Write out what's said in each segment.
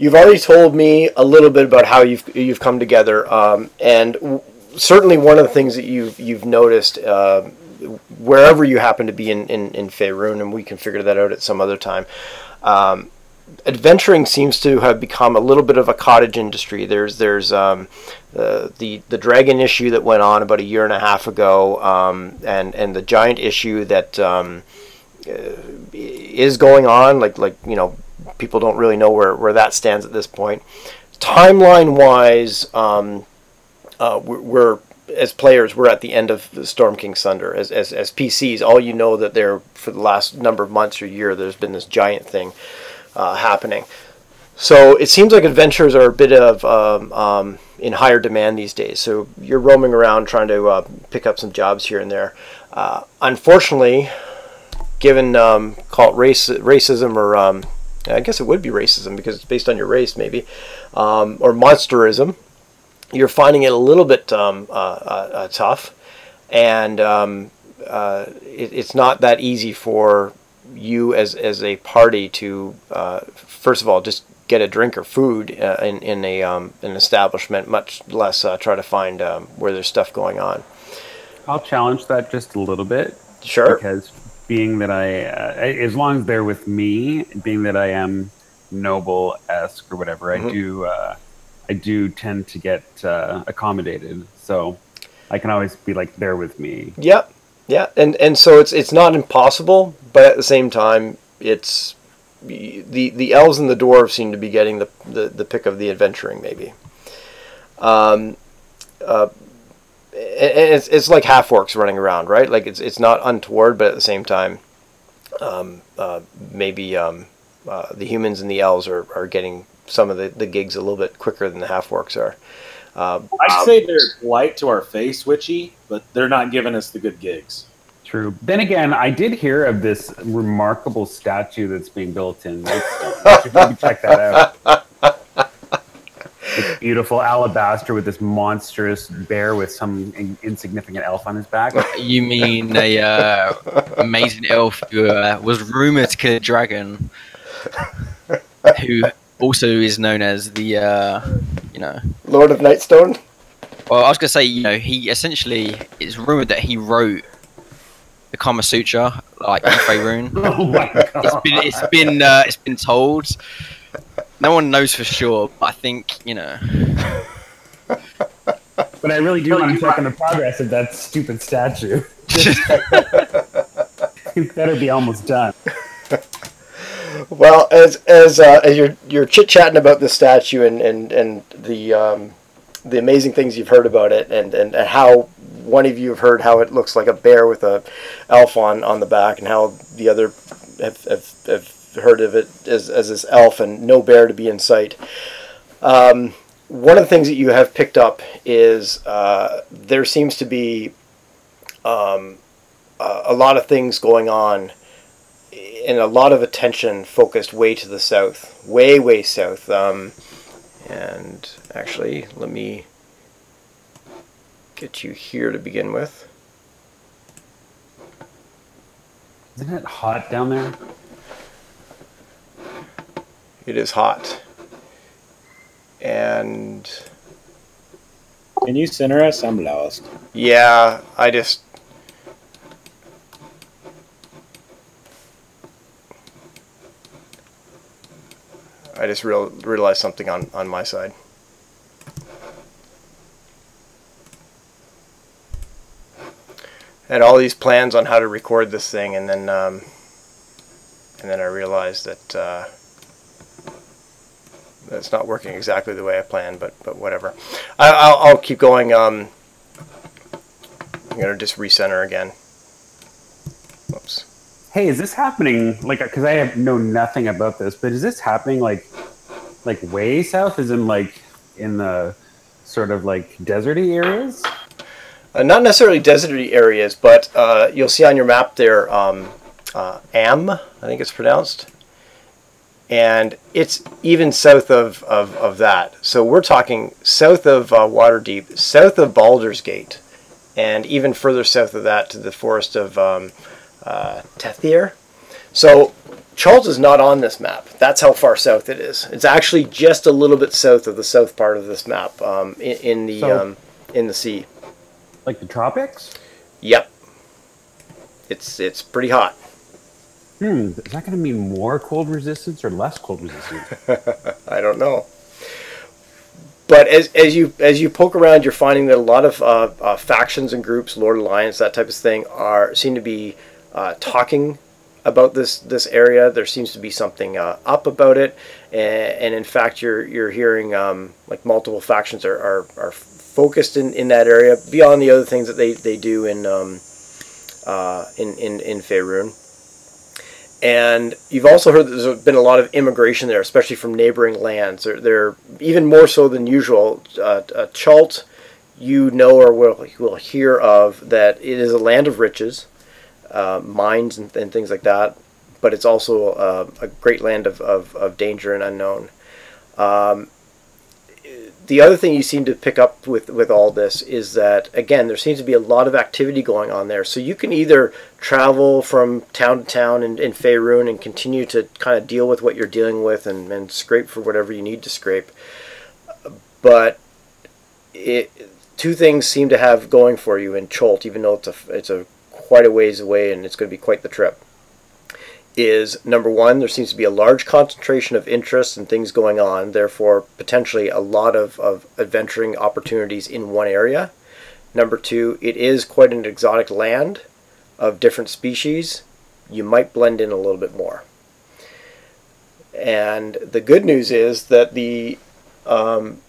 you've already told me a little bit about how you've come together, and certainly one of the things that you've noticed wherever you happen to be in Faerun, and we can figure that out at some other time. Adventuring seems to have become a little bit of a cottage industry. There's the dragon issue that went on about a year and a half ago, and the giant issue that is going on. Like you know, people don't really know where that stands at this point. Timeline wise, we're as players, we're at the end of the Storm King's Thunder. As PCs, all you know that there for the last number of months or year, there's been this giant thing happening. So it seems like adventures are a bit of in higher demand these days. So you're roaming around trying to pick up some jobs here and there. Unfortunately, given call it racism, or I guess it would be racism because it's based on your race, maybe, or monsterism, you're finding it a little bit tough, and it's not that easy for you as a party to first of all just get a drink or food in an establishment, much less try to find where there's stuff going on. I'll challenge that just a little bit. Sure. Because being that as long as they're with me, being that I am noble-esque or whatever, I do tend to get accommodated, so I can always be like, they're with me. Yep. Yeah, and so it's not impossible, but at the same time, it's the elves and the dwarves seem to be getting the pick of the adventuring, maybe. And it's like half orcs running around, right? Like it's not untoward, but at the same time, maybe the humans and the elves are getting some of the gigs a little bit quicker than the half orcs are. I'd say they're polite to our face, witchy, but they're not giving us the good gigs. True. Then again, I did hear of this remarkable statue that's being built in Whitestone. You should maybe check that out. It's beautiful alabaster with this monstrous bear with some insignificant elf on his back. You mean a amazing elf who was rumored to kill a dragon, who also is known as the Lord of Nightstone? Well, I was going to say, he essentially, it's rumored that he wrote the Kama Sutra, like in Faerun. Oh my God. It's been told. No one knows for sure, but I think, But I really do want to check on the progress of that stupid statue. It better be almost done. Well, as you're chit-chatting about the statue and the amazing things you've heard about it, and how one of you have heard how it looks like a bear with a elf on the back, and how the other have heard of it as this elf and no bear to be in sight. One of the things that you have picked up is there seems to be a lot of things going on, and a lot of attention focused way to the south, way south. And actually, let me get you here to begin with. Isn't it hot down there? It is hot. And Can you center us? I'm lost. yeah, I just realized something on my side. I had all these plans on how to record this thing, and then I realized that it's not working exactly the way I planned. But whatever. I'll keep going. I'm gonna just recenter again. Whoops. Hey, is this happening? Like, because I know nothing about this, but is this happening like way south? Is in like in the sort of like deserty areas? Not necessarily deserty areas, but you'll see on your map there, Am, I think it's pronounced, and it's even south of that. So we're talking south of Waterdeep, south of Baldur's Gate, and even further south of that to the forest of Tethyr. So Chult is not on this map. That's how far south it is. It's actually just a little bit south of the south part of this map, in the sea. Like the tropics? Yep. It's pretty hot. Is that going to mean more cold resistance or less cold resistance? I don't know. But as you poke around, you're finding that a lot of factions and groups, Lord Alliance, that type of thing, seem to be talking about this area. There seems to be something up about it, and in fact, you're hearing like multiple factions are focused in that area beyond the other things that they do in Faerun. And you've also heard that there's been a lot of immigration there, especially from neighboring lands. They're even more so than usual. Chult, you know or will hear of that it is a land of riches, mines and things like that, but it's also a great land of danger and unknown. The other thing you seem to pick up with all this is that, again, there seems to be a lot of activity going on there. So you can either travel from town to town in Faerun and continue to kind of deal with what you're dealing with and scrape for whatever you need to scrape. But two things seem to have going for you in Chult, even though it's a quite a ways away and it's going to be quite the trip. Is number one, there seems to be a large concentration of interest and things going on, therefore potentially a lot of adventuring opportunities in one area. Number two, it is quite an exotic land of different species. You might blend in a little bit more. And the good news is that the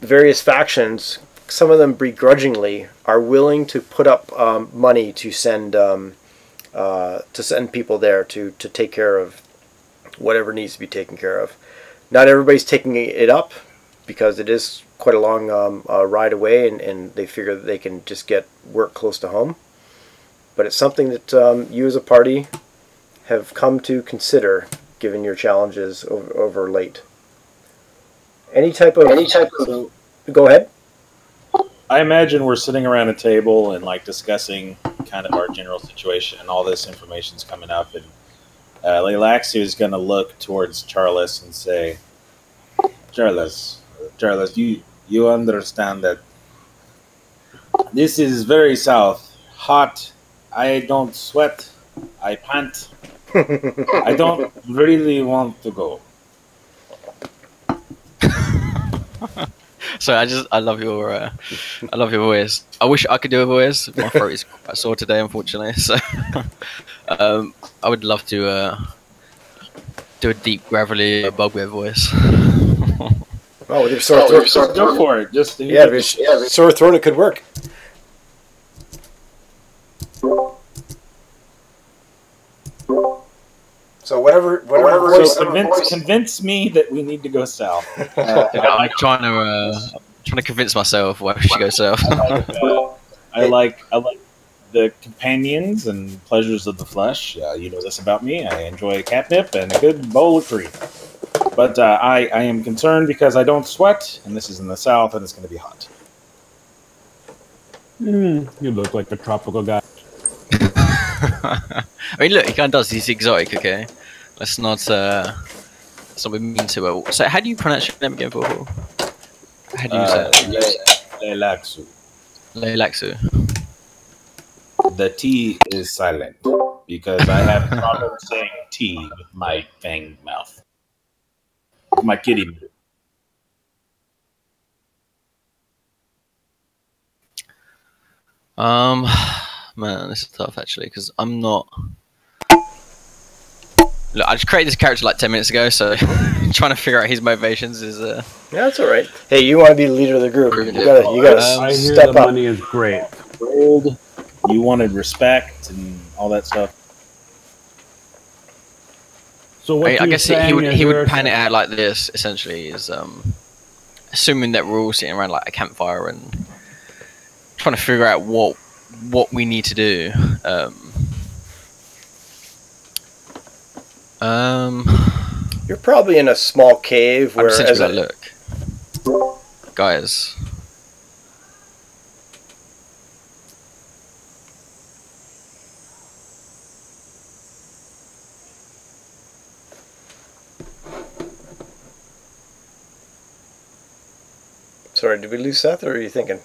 various factions, some of them begrudgingly, are willing to put up money to send people there to take care of whatever needs to be taken care of. Not everybody's taking it up because it is quite a long ride away, and they figure that they can just get work close to home. But it's something that you as a party have come to consider given your challenges over late. Any type of go ahead. I imagine we're sitting around a table and like discussing kind of our general situation, and all this information's coming up, and Leilaxu is going to look towards Charles and say, Charles, you understand that this is very south, hot. I don't sweat, I pant. I don't really want to go. So I love your voice. I wish I could do a voice. My throat is quite sore today, unfortunately. So I would love to do a deep, gravelly bugbear voice. Oh, with your sore throat, go for it. Just sore throat, it could work. So whatever voice. So convince me that we need to go south. I'm trying to convince myself why we should go south. I like the companions and pleasures of the flesh. You know this about me. I enjoy catnip and a good bowl of cream. But I am concerned because I don't sweat, and this is in the south, and it's going to be hot. You look like the tropical guy. I mean, look, he kind of does. He's exotic, okay? Let's not be mean to it. So, how do you pronounce your name again, Paul? How do you say it? Leilaxu. Leilaxu. The T is silent because I have a problem saying T with my fanged mouth. My kitty. Man, this is tough actually because I'm not. Look, I just created this character like 10 minutes ago, so trying to figure out his motivations is. Yeah, that's all right. Hey, you want to be the leader of the group? You gotta I hear step the up. money is great. Old, you wanted respect and all that stuff. So what I guess he would pan it out like this. Essentially, is assuming that we're all sitting around like a campfire and trying to figure out what we need to do. You're probably in a small cave where, I'm essentially like, look, guys. Sorry, did we lose Seth, or are you thinking?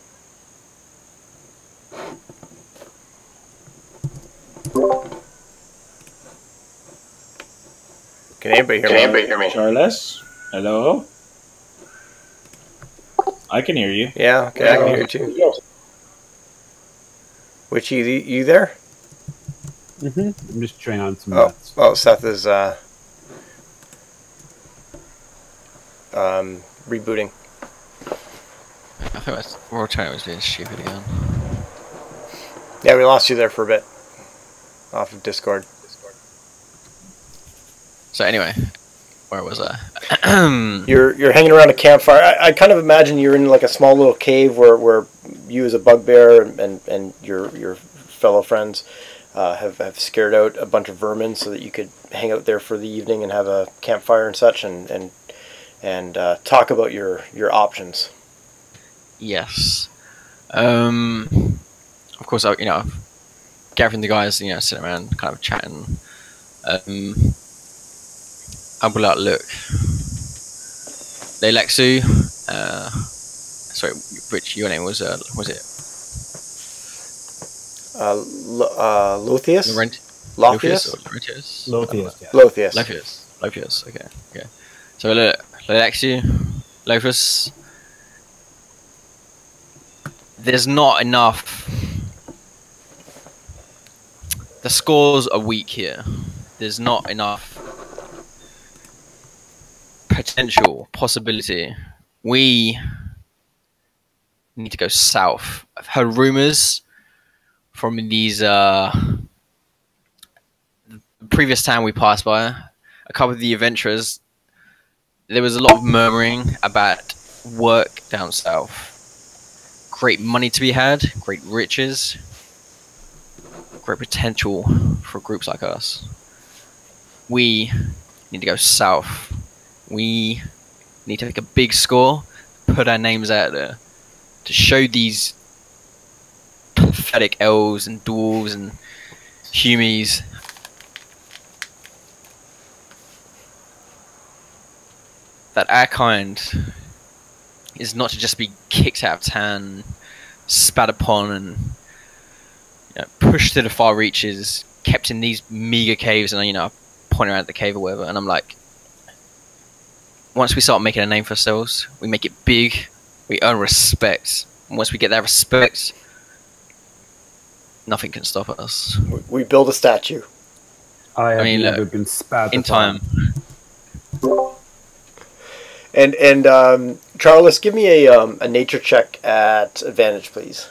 Can anybody hear me? Charles? Hello? I can hear you. Yeah, okay, I can hear you too. Which, you there? I'm just trying on some nuts. Oh, Seth is rebooting. I think Roll20 was being stupid again. Yeah, we lost you there for a bit. Off of Discord. So anyway, where was I? You're hanging around a campfire. I kind of imagine you're in like a small little cave where you as a bugbear and your fellow friends have scared out a bunch of vermin so that you could hang out there for the evening and have a campfire and such and talk about your options. Yes. Of course, gathering the guys, sitting around, kind of chatting. I'll be like, look, Leilexu, sorry, Rich, your name was it? Lothius? Lothius? Lothius, okay. So, Leilexu, Lothus, there's not enough. The scores are weak here. There's not enough possibility. We need to go south. I've heard rumors from these the previous town we passed by, a couple of the adventurers. There was a lot of murmuring about work down south. Great money to be had, great riches, great potential for groups like us. We need to go south. We need to make a big score, put our names out there, to show these pathetic elves and dwarves and humies that our kind is not to just be kicked out of town, spat upon, and pushed to the far reaches, kept in these meager caves, and point around at the cave or whatever. And I'm like, once we start making a name for ourselves, we make it big, we earn respect. And once we get that respect, nothing can stop us. We build a statue. I have never been spat in time. And Charles, give me a nature check at advantage, please.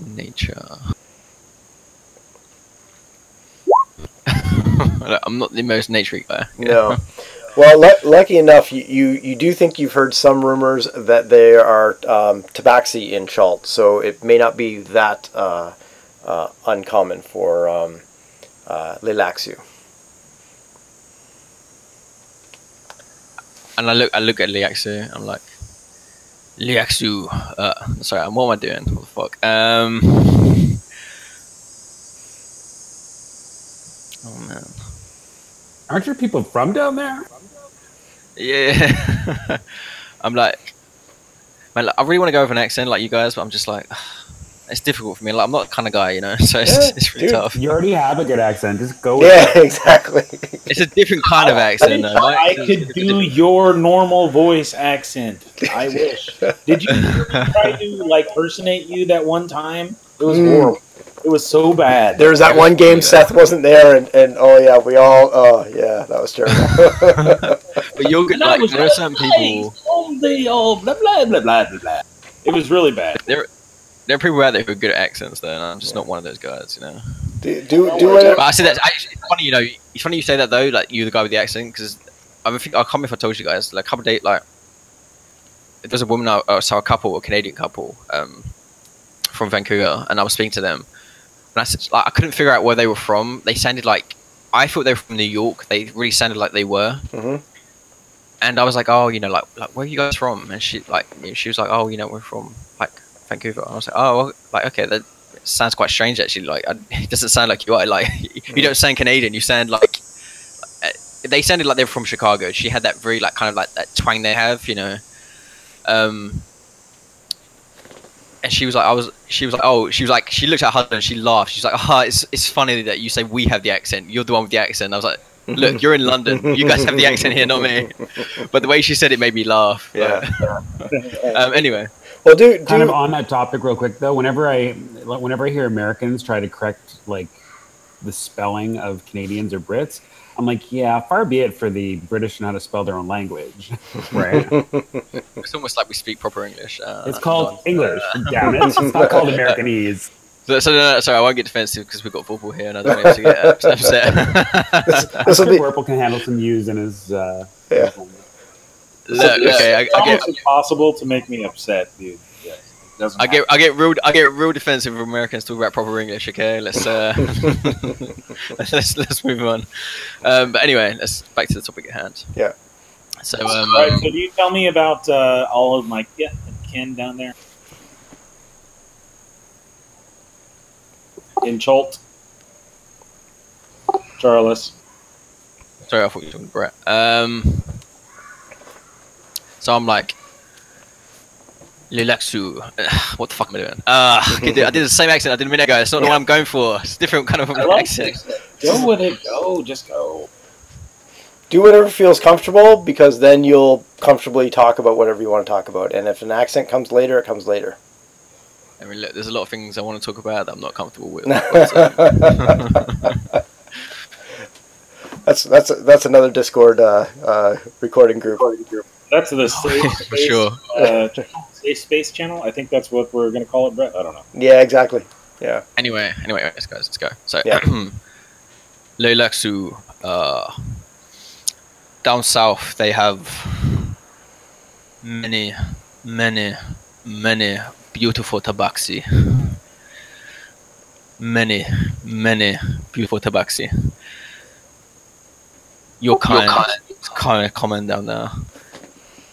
Nature. I'm not the most nature guy. No. Well, lucky enough, you do think you've heard some rumors that there are tabaxi in Chult, so it may not be that uncommon for Leilexu. And I look at Leilexu. I'm like, Leilexu. Sorry, what am I doing? What the fuck? Oh man. Aren't your people from down there? Yeah. I'm like, man, I really want to go with an accent like you guys, but I'm just like, it's difficult for me. Like, I'm not the kind of guy, so it's really tough. You already have a good accent. Just go with it. Yeah, exactly. It's a different kind of accent. I could do your normal voice accent. I wish. Did you try to personate you that one time? It was horrible. It was so bad. There was that one game Seth wasn't there, and oh yeah, that was terrible. But you're good. Like, there are some people. They all blah blah blah blah blah. It was really bad. There are people out there who are good at accents, though, and I'm just not one of those guys, Do But I say that. It's funny, It's funny you say that though. Like, you're the guy with the accent, because I can't remember if I told you guys. Like, a couple of days, there's a woman I saw, a Canadian couple, from Vancouver, and I was speaking to them. And I said, I couldn't figure out where they were from. They sounded like, I thought they were from New York. They really sounded like they were. Mm-hmm. And I was like, oh, like where are you guys from? And she was like, oh, we're from Vancouver. And I was like, oh, okay, that sounds quite strange actually. It doesn't sound like you are. You don't sound Canadian. You sound like they sounded like they were from Chicago. She had that very that twang they have, And she was like, she looked at her husband and she laughed. She's like, it's funny that you say we have the accent. You're the one with the accent. I was like, look, you're in London. You guys have the accent here, not me. But the way she said it made me laugh. Yeah. Anyway. Well, kind of on that topic real quick though, whenever I hear Americans try to correct like the spelling of Canadians or Brits, I'm like, yeah, far be it for the British to know how to spell their own language, right? It's almost like we speak proper English. It's called English, damn it. It's not called Americanese. No, sorry, I won't get defensive because we've got football here and I don't want to get upset. This will be... Purple can handle some use in his... Look, okay, it's almost impossible to make me upset, dude. Yeah, I get real defensive if Americans talk about proper English. Okay, let's let's move on. But anyway, let's back to the topic at hand. Yeah. So, right, so do you tell me about all of my kin down there in Chult, Charles? Sorry, I thought you were talking to Brett. So I'm like, Lilaksu. What the fuck am I doing? I did the same accent I did a minute ago. It's not the one I'm going for. It's a different kind of accent. Go with it. Go. Just go. Do whatever feels comfortable, because then you'll comfortably talk about whatever you want to talk about. And if an accent comes later, it comes later. I mean, look, there's a lot of things I want to talk about that I'm not comfortable with. That's another Discord recording group. That's the safe space, for sure. Safe space channel. I think that's what we're gonna call it, Brett. I don't know. Yeah, exactly. Yeah. Anyway, let's go. So, yeah. Leilaksu, down south they have many beautiful tabaxi. Many beautiful tabaxi. Your kind of common down there.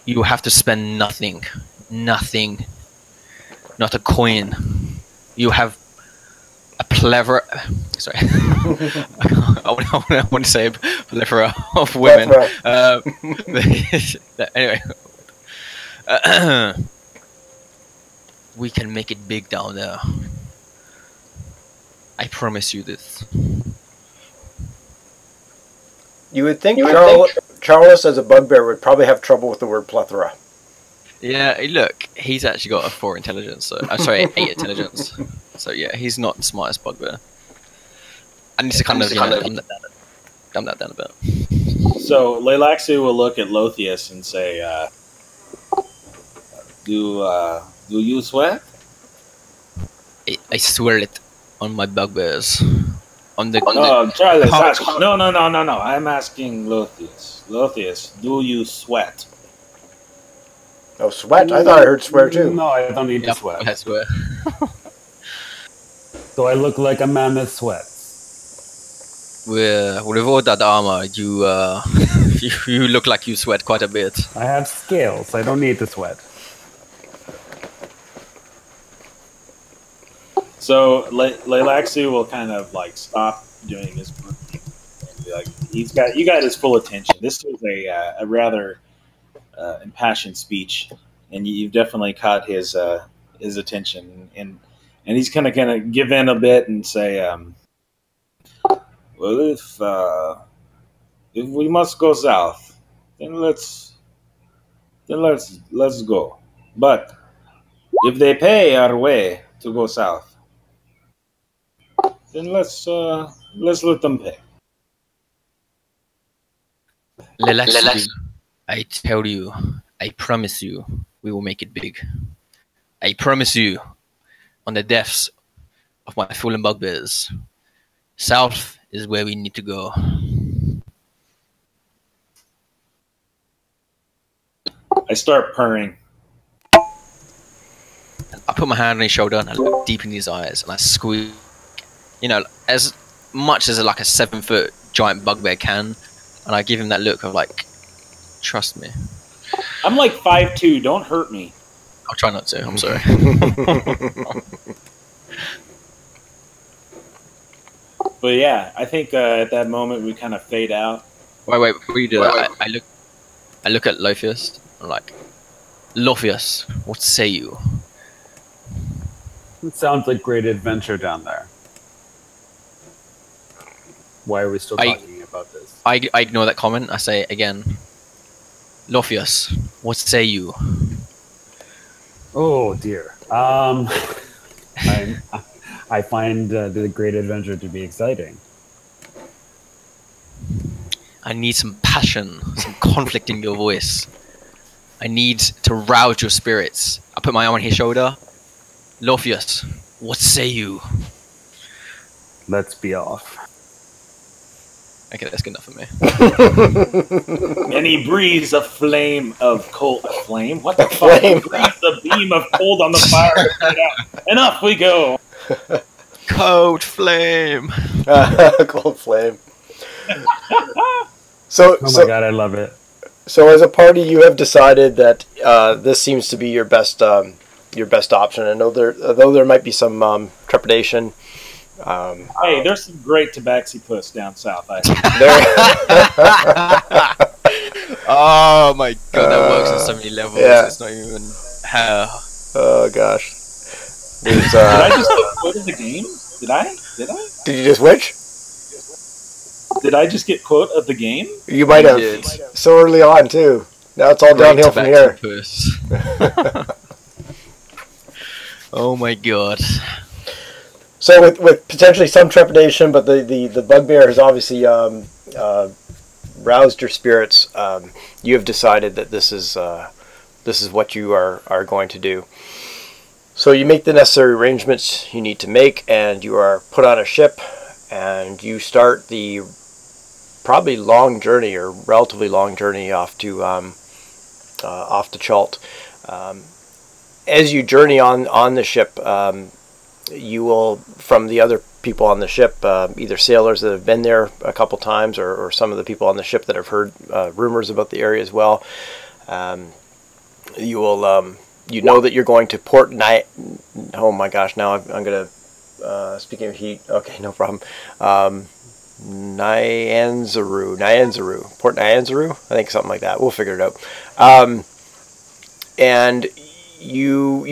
You have to spend nothing, not a coin. You have a plethora. Sorry, I want to say a plethora of women. Anyway, we can make it big down there. I promise you this. You would think Charles, as a bugbear, would probably have trouble with the word plethora. Yeah, look, he's actually got a 4 intelligence. So, I'm sorry, 8 intelligence. So yeah, he's not the smartest bugbear. I need to kind of dumb that down a bit. So Leilaxu will look at Lothius and say, "Do you sweat?" I swear it on my bugbears. Charles, no. I'm asking Lothius. Lothius, do you sweat? Oh, sweat? I thought I heard swear too. No, I don't need to sweat. I swear. So I look like a man that sweats. With all that armor, you you look like you sweat quite a bit. I have scales. I don't need to sweat. So Leilaxu will kind of like stop doing his work. Like you got his full attention. This was a rather impassioned speech, and you've definitely caught his attention. And he's kind of give in a bit and say, "Well, if we must go south, then let's go. But if they pay our way to go south, then let's let them pay." Lelax, I tell you, I promise you, we will make it big. I promise you, on the deaths of my fallen bugbears, south is where we need to go. I start purring. I put my hand on his shoulder and I look deep in his eyes and I squeeze, as much as like a 7-foot giant bugbear can, and I give him that look of like, trust me. I'm like 5'2". Don't hurt me. I'll try not to. I'm sorry. But yeah, I think at that moment we kind of fade out. Wait, before you do that, I look at Lothius. I'm like, Lophius, what say you? It sounds like great adventure down there. Why are we still talking about this? I ignore that comment. I say again, Lophius, what say you? Oh dear. I find the great adventure to be exciting. I need some passion, some conflict in your voice. I need to rouse your spirits. I put my arm on his shoulder. Lophius, what say you? Let's be off. Okay, that's good enough for me. And he breathes a flame of cold. A flame? What the flame? fuck? He breathes a beam of cold on the fire. And off we go. Cold flame. Cold flame. So, Oh my god, I love it. So as a party, you have decided that this seems to be your best option. I know although there might be some trepidation. Hey, there's some great tabaxi puss down south. Oh my god, that works on so many levels. Yeah. It's not even how. Oh gosh. There's, Did I just get quote of the game? Did I? Did you just which? Did I just get quote of the game? You might have. did. So early on too. Now it's all downhill from here. Puss. Oh my god. So with potentially some trepidation, but the bugbear has obviously roused your spirits. You have decided that this is what you are going to do. So you make the necessary arrangements you need to make, and you are put on a ship, and you start the probably long journey or relatively long journey off to Chult. As you journey on the ship, you will, from the other people on the ship, either sailors that have been there a couple times, or some of the people on the ship that have heard rumors about the area as well. You will, you know that you're going to Port Oh my gosh! Now I'm gonna speaking of heat. Okay, no problem. Nyanzaru, Port Nyanzaru. I think something like that. We'll figure it out. And you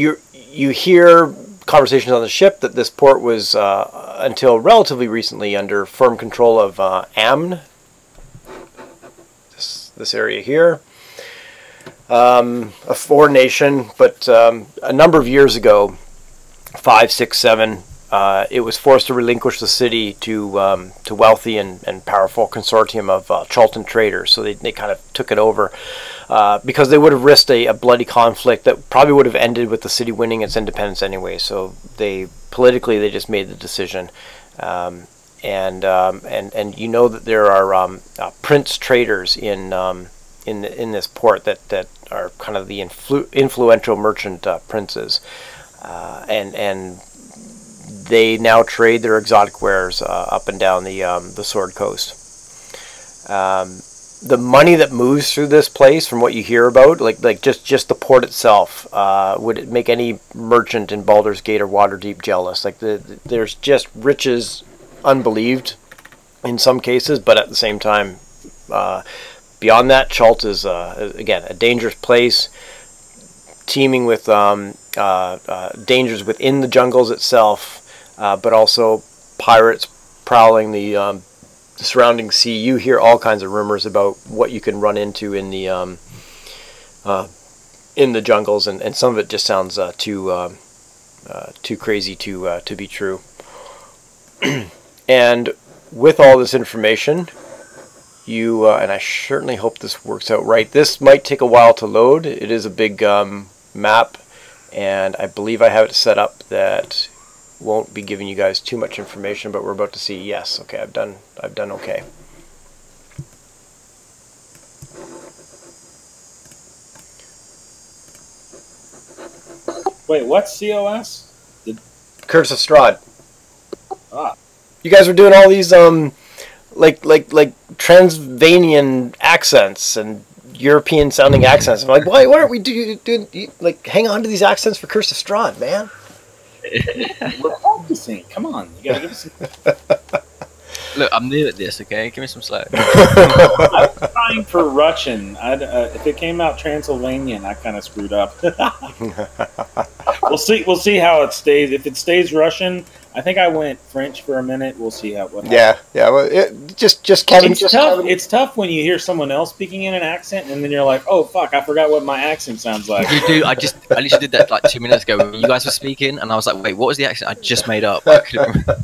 hear conversations on the ship that this port was until relatively recently under firm control of Amn. This area here. A foreign nation, but a number of years ago, 5, 6, 7, it was forced to relinquish the city to wealthy and powerful consortium of Chultan traders. So they kind of took it over because they would have risked a bloody conflict that probably would have ended with the city winning its independence anyway. So politically they just made the decision. And you know that there are prince traders in this port that are kind of the influential merchant princes, and they now trade their exotic wares up and down the Sword Coast. The money that moves through this place, from what you hear about, like just the port itself, would make any merchant in Baldur's Gate or Waterdeep jealous. Like there's just riches unbelieved in some cases, but at the same time, beyond that, Chult is again a dangerous place, teeming with dangers within the jungles itself. But also pirates prowling the surrounding sea. You hear all kinds of rumors about what you can run into in the jungles, and some of it just sounds too crazy to be true. And with all this information, you and I certainly hope this works out right. This might take a while to load. It is a big map, and I believe I have it set up that won't be giving you guys too much information, but we're about to see. Yes, okay, I've done okay. Wait, what's COS? Curse of Strahd. Ah. You guys were doing all these like Transylvanian accents and European sounding accents. I'm like, why aren't we doing like hang on to these accents for Curse of Strahd, man? We're practicing. Come on, you gotta give us some. Look, I'm new at this. Okay, give me some slack. I was trying for Russian. If it came out Transylvanian, I kind of screwed up. We'll see. We'll see how it stays. If it stays Russian, I think I went French for a minute. We'll see how. What happens. Yeah. Well, just Kevin. It's tough. It's tough when you hear someone else speaking in an accent, and then you're like, "Oh fuck, I forgot what my accent sounds like." You do. I literally did that like 2 minutes ago when you guys were speaking, and I was like, "Wait, what was the accent I just made up?" I couldn't remember.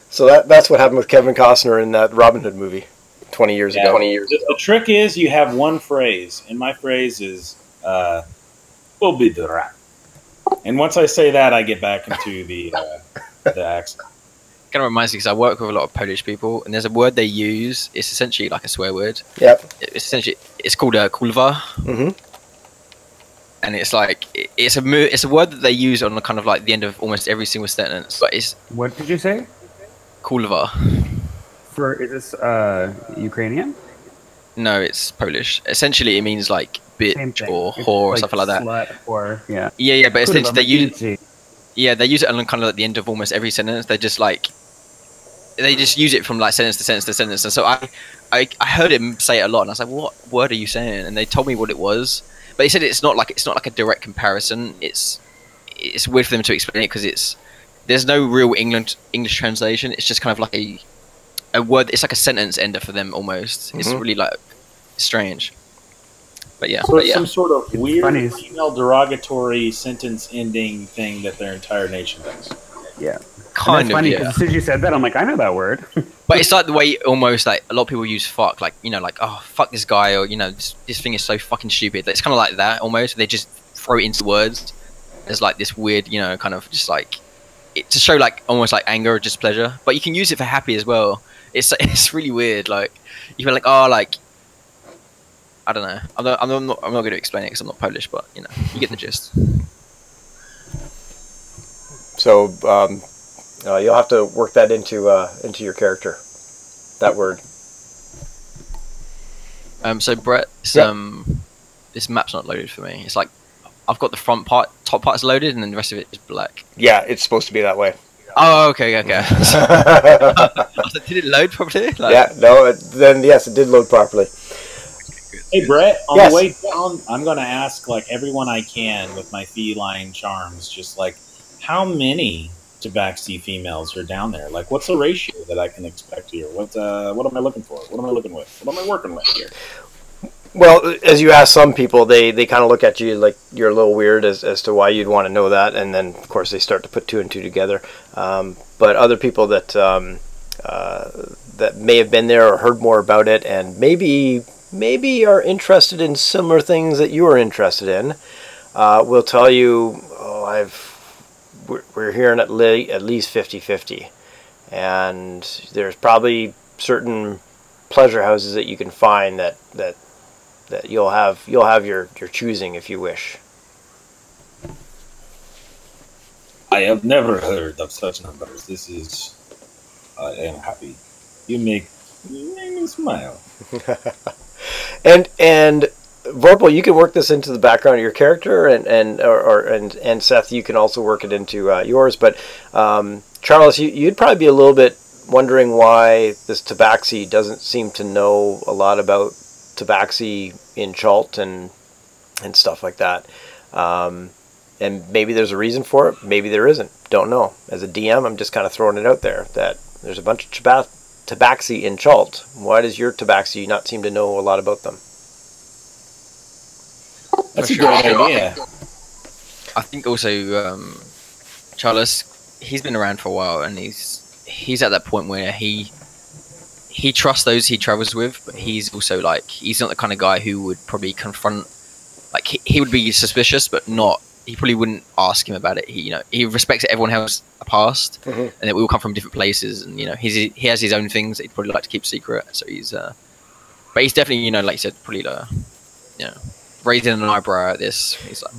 So that's what happened with Kevin Costner in that Robin Hood movie 20 years ago. 20 years ago. The trick is you have one phrase, and my phrase is "We'll be the rat." And once I say that, I get back into the accent. Kind of reminds me because I work with a lot of Polish people, and there's a word they use. It's essentially like a swear word. Yep. It's called a kulva. Mm-hmm. And it's like it's a word that they use on the kind of like the end of almost every single sentence. But it's What did you say? kulva. Is this Ukrainian? No, it's Polish. Essentially, it means like Same bitch thing. or It's whore or like something like that. Slut or yeah. Yeah. But essentially, they use Kurwa, they use it on kind of at the end of almost every sentence. They just use it from like sentence to sentence to sentence. And so I heard him say it a lot, and I was like, "What word are you saying?" And they told me what it was, but he said it's not like a direct comparison. It's weird for them to explain it because there's no real English translation. It's just kind of like a word. It's like a sentence ender for them almost. It's really like strange. But yeah, So it's some sort of weird funny. female derogatory sentence ending thing that their entire nation does. Yeah. kind of. Funny, Yeah. as soon as you said that, I'm like, I know that word. But it's like the way almost like a lot of people use fuck, like, you know, like, oh, fuck this guy, or, you know, this thing is so fucking stupid. It's kind of like that almost. They just throw it into words. There's like this weird, you know, kind of just like to show like almost like anger or displeasure. But you can use it for happy as well. It's really weird. Like you feel like, oh, like I don't know. I'm not going to explain it because I'm not Polish, but you know, you get the gist. So you'll have to work that into your character. That word. So Brett, this map's not loaded for me. It's like I've got the top part's loaded, and then the rest of it is black. Yeah, it's supposed to be that way. Oh, okay. I was like, did it load properly? Like, yeah, no. Then yes, it did load properly. Hey Brett, on Yes. the way down, I'm going to ask like everyone I can with my feline charms, just like how many Tabaxi females are down there? Like, what's the ratio that I can expect here? What am I looking for? What am I looking with? What am I working with here? Well, as you ask some people, they kind of look at you like you're a little weird as to why you'd want to know that, and then of course they start to put two and two together. But other people that that may have been there or heard more about it, and maybe are interested in similar things that you are interested in, will tell you, we're hearing at least 50-50, and there's probably certain pleasure houses that you can find that you'll have your choosing if you wish. I have never heard of such numbers. This is, I am happy. You make me smile. And Vorpal, you can work this into the background of your character, and Seth, you can also work it into yours. But Charles, you'd probably be a little bit wondering why this Tabaxi doesn't seem to know a lot about Tabaxi in Chult and stuff like that. And maybe there's a reason for it. Maybe there isn't. Don't know. As a DM, I'm just kind of throwing it out there that there's a bunch of Tabaxi in Chult. Why does your Tabaxi not seem to know a lot about them? That's a great idea. I think also Charles, he's been around for a while, and he's at that point where he trusts those he travels with, but he's also like, he's not the kind of guy who would probably confront, like he would be suspicious, but not, he probably wouldn't ask him about it. He respects that everyone has a past, and that we all come from different places, and he has his own things that he'd probably like to keep secret. So but he's definitely, like you said, probably raising an eyebrow at this. He's like,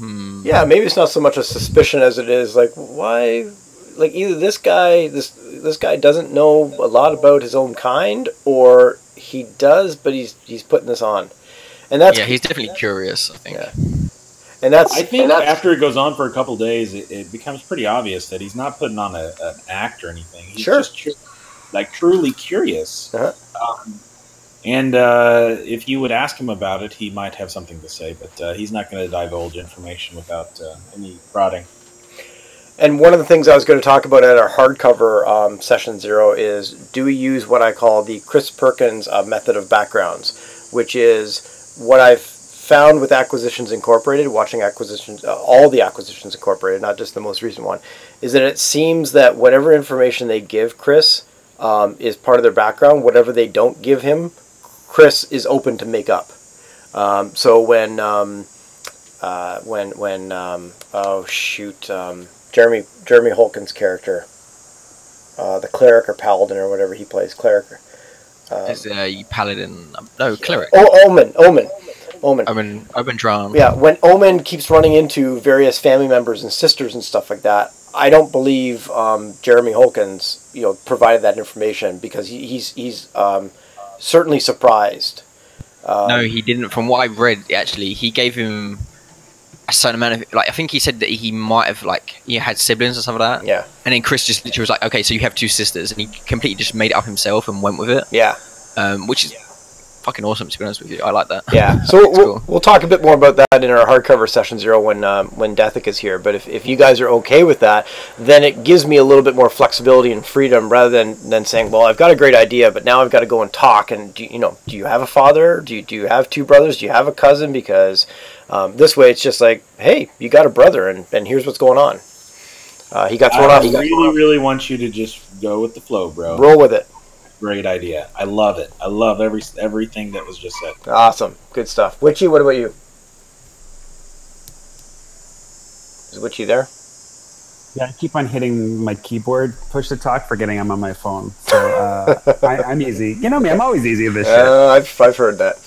Yeah, maybe it's not so much a suspicion as it is like, why? Like either this guy doesn't know a lot about his own kind, or he does, but he's putting this on, and that's he's definitely curious, I think. Yeah. And I think after it goes on for a couple days, it becomes pretty obvious that he's not putting on an act or anything. He's Sure. just like truly curious. And if you would ask him about it, he might have something to say, but he's not going to divulge information without any prodding. And one of the things I was going to talk about at our hardcover session 0 is, do we use what I call the Chris Perkins method of backgrounds, which is what I've found with Acquisitions Incorporated, watching Acquisitions, all the Acquisitions Incorporated, not just the most recent one, is that it seems that whatever information they give Chris is part of their background. Whatever they don't give him, Chris is open to make up. So when oh shoot. Jeremy Holkin's character, the cleric or paladin or whatever he plays, cleric. Is paladin? No, cleric. Omen. Omen Drum. Yeah, when Omen keeps running into various family members and sisters and stuff like that, I don't believe Jeremy Holkins, provided that information, because he's certainly surprised. No, he didn't. From what I read, actually, he gave him a certain amount of, I think he said that he might have, had siblings or something like that. Yeah. And then Chris just literally was like, okay, so you have 2 sisters, and he completely just made it up himself and went with it. Yeah. Which is fucking awesome, to be honest with you. I like that. Yeah. So we'll talk a bit more about that in our hardcover session 0 when Dethic is here. But if you guys are okay with that, then it gives me a little bit more flexibility and freedom, rather than saying, well, I've got a great idea, but now I've got to go and talk. And do you have a father? Do you have 2 brothers? Do you have a cousin? Because this way, it's just like, hey, you got a brother, and here's what's going on. He got thrown off. I really want you to just go with the flow, bro. Roll with it. Great idea. I love it. I love everything that was just said. Awesome. Good stuff. Witchy, what about you? Is Witchy there? Yeah, I keep on hitting my keyboard, push to talk, forgetting I'm on my phone. So I'm easy. You know me, I'm always easy at this shit. I've heard that.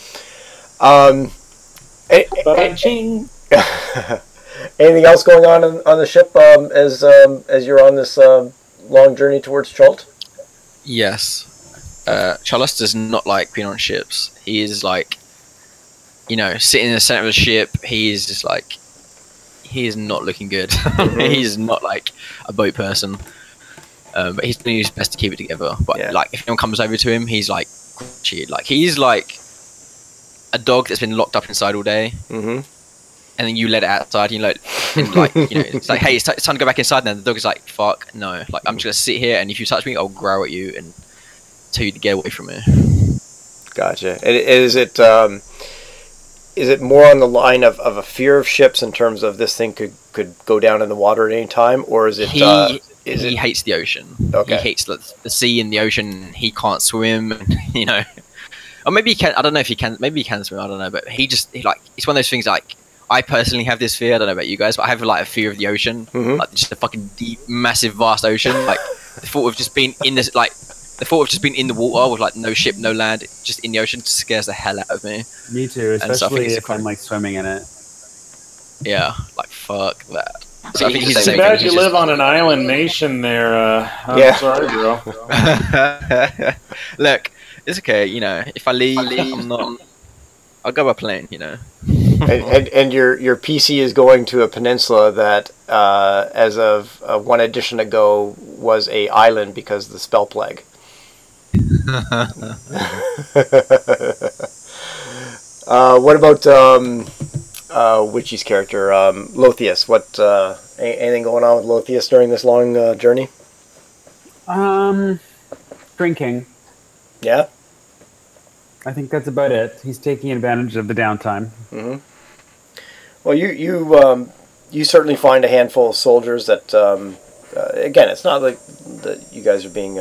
Anything else going on the ship as you're on this long journey towards Chult? Yes. Chult does not like being on ships. He is sitting in the center of the ship. He is just he is not looking good. He's not a boat person. But he's doing his best to keep it together. But if anyone comes over to him, he's cheated. He's a dog that's been locked up inside all day. And then you let it outside, and it's like, hey, it's time to go back inside now. The dog is like, fuck, no. I'm just going to sit here, and if you touch me, I'll growl at you and tell you to get away from me. Gotcha. And is it more on the line of a fear of ships in terms of this thing could go down in the water at any time, or is it... He hates the ocean. Okay. He hates the sea and the ocean. He can't swim, Or maybe he can, I don't know if he can, maybe he can swim, I don't know, but it's one of those things I personally have this fear. I don't know about you guys, but I have a fear of the ocean, just a fucking deep, massive, vast ocean. The thought of just being in this, the thought of just being in the water with no ship, no land, just in the ocean, just scares the hell out of me. Me too, especially if I'm swimming in it. Yeah, fuck that. So I think he's too bad you live on an island nation there. I'm sorry, bro. Look, it's okay. If I leave, I'm not. I'll go by plane. And your PC is going to a peninsula that, as of one edition ago, was a island because of the spell plague. What about Witchy's character, Lothius? What anything going on with Lothius during this long journey? Drinking. Yeah. I think that's about it. He's taking advantage of the downtime. Well, you certainly find a handful of soldiers that, again, it's not like that you guys are being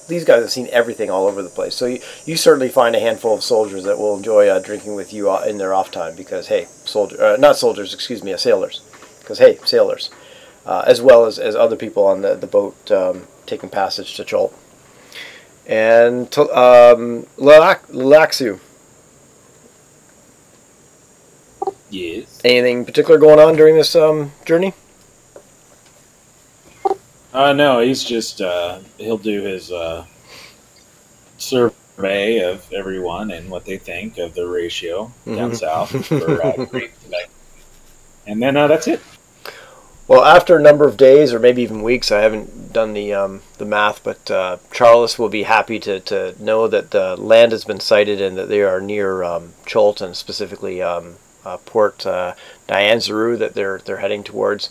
these guys have seen everything all over the place. So you certainly find a handful of soldiers that will enjoy drinking with you in their off time because, hey, sailors. Because, hey, sailors. As well as other people on the boat taking passage to Chult. And Laxu. Yes. Anything particular going on during this journey? No, he's just he'll do his survey of everyone and what they think of the ratio down south for grief tonight, and then that's it. Well, after a number of days, or maybe even weeks, I haven't done the math, but Charles will be happy to know that the land has been sighted and that they are near Chult, and specifically Port Nyanzaru that they're heading towards.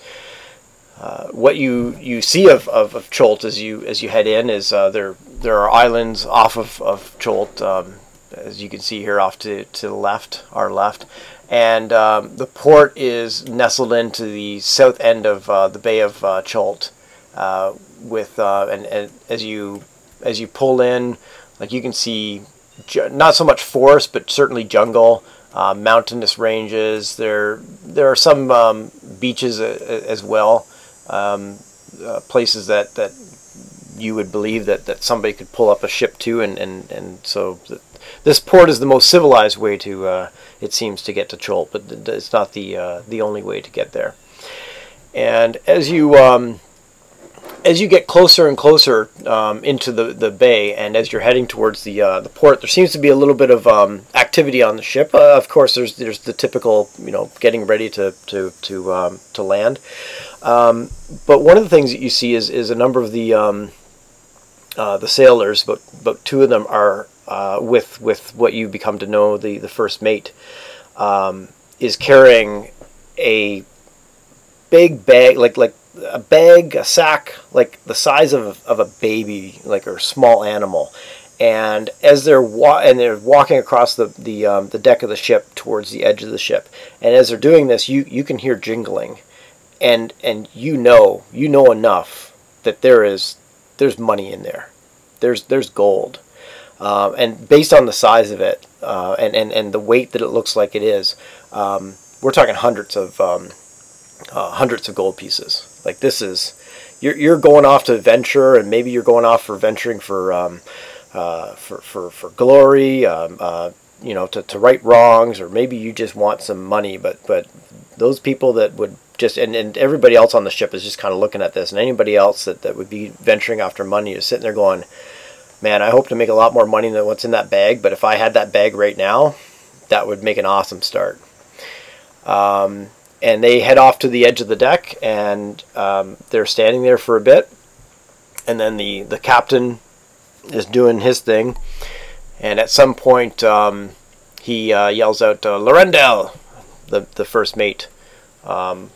What you see of Chult as you head in is there are islands off of Chult, as you can see here off to the left, our left. And the port is nestled into the south end of the Bay of Chult, with and as you pull in, like you can see, not so much forest, but certainly jungle, mountainous ranges. There are some beaches as well, places that you would believe that somebody could pull up a ship to, and so this port is the most civilized way to it seems to get to Chult, but it's not the only way to get there. And as you get closer and closer into the bay, and as you're heading towards the port, there seems to be a little bit of activity on the ship. Of course, there's the typical, getting ready to land. But one of the things that you see is a number of the sailors, but two of them are with what you become to know the first mate, is carrying a big bag, like a sack like the size of a baby, like, or small animal. And as they're walking across the deck of the ship towards the edge of the ship, and as they're doing this, you can hear jingling, and you know enough that there's money in there. There's gold. And based on the size of it, and the weight that it looks like it is, we're talking hundreds of gold pieces. Like, this is, you're going off to venture, and maybe you're going off for venturing for glory, to right wrongs, or maybe you just want some money. But those people that would just, and everybody else on the ship is just kind of looking at this, and anybody else that would be venturing after money is sitting there going, man, I hope to make a lot more money than what's in that bag, but if I had that bag right now, that would make an awesome start. And they head off to the edge of the deck, and they're standing there for a bit, and then the captain is doing his thing, and at some point he yells out, "Lorendel," the first mate, "all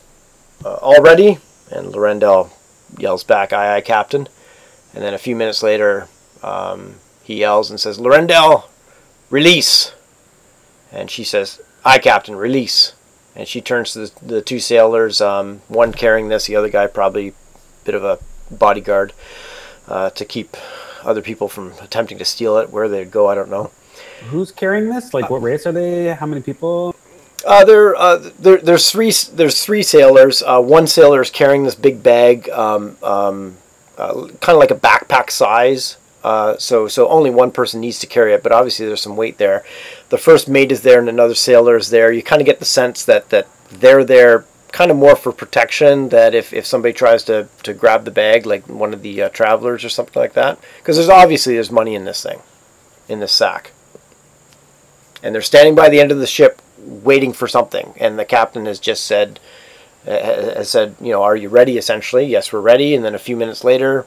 ready?" And Lorendel yells back, "Aye, aye, Captain." And then a few minutes later, he yells and says, "Lorendel, release." And she says, "Aye, Captain, release." And she turns to the two sailors, one carrying this, the other guy probably a bit of a bodyguard, to keep other people from attempting to steal it. Where they'd go, I don't know. Who's carrying this? Like, what race are they? How many people? There's three sailors. One sailor is carrying this big bag, kind of like a backpack size. So only one person needs to carry it, but obviously there's some weight there. The first mate is there, and another sailor is there. You kind of get the sense that they're there kind of more for protection, that if somebody tries to grab the bag, like one of the travelers or something like that, because there's money in this thing, in this sack. And they're standing by the end of the ship waiting for something, and the captain has just said, "Are you ready?" Essentially, "Yes, we're ready." And then a few minutes later,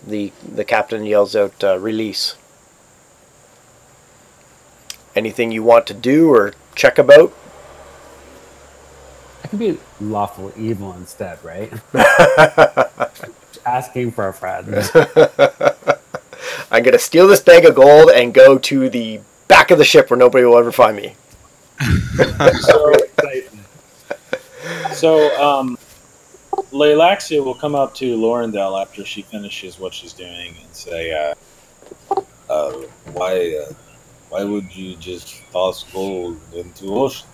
the captain yells out, "Release." Anything you want to do or check about? I could be lawful evil instead, right? Asking for a friend. I'm gonna steal this bag of gold and go to the back of the ship where nobody will ever find me. So Leilaxia will come up to Lorendel after she finishes what she's doing and say, why would you just toss gold into ocean?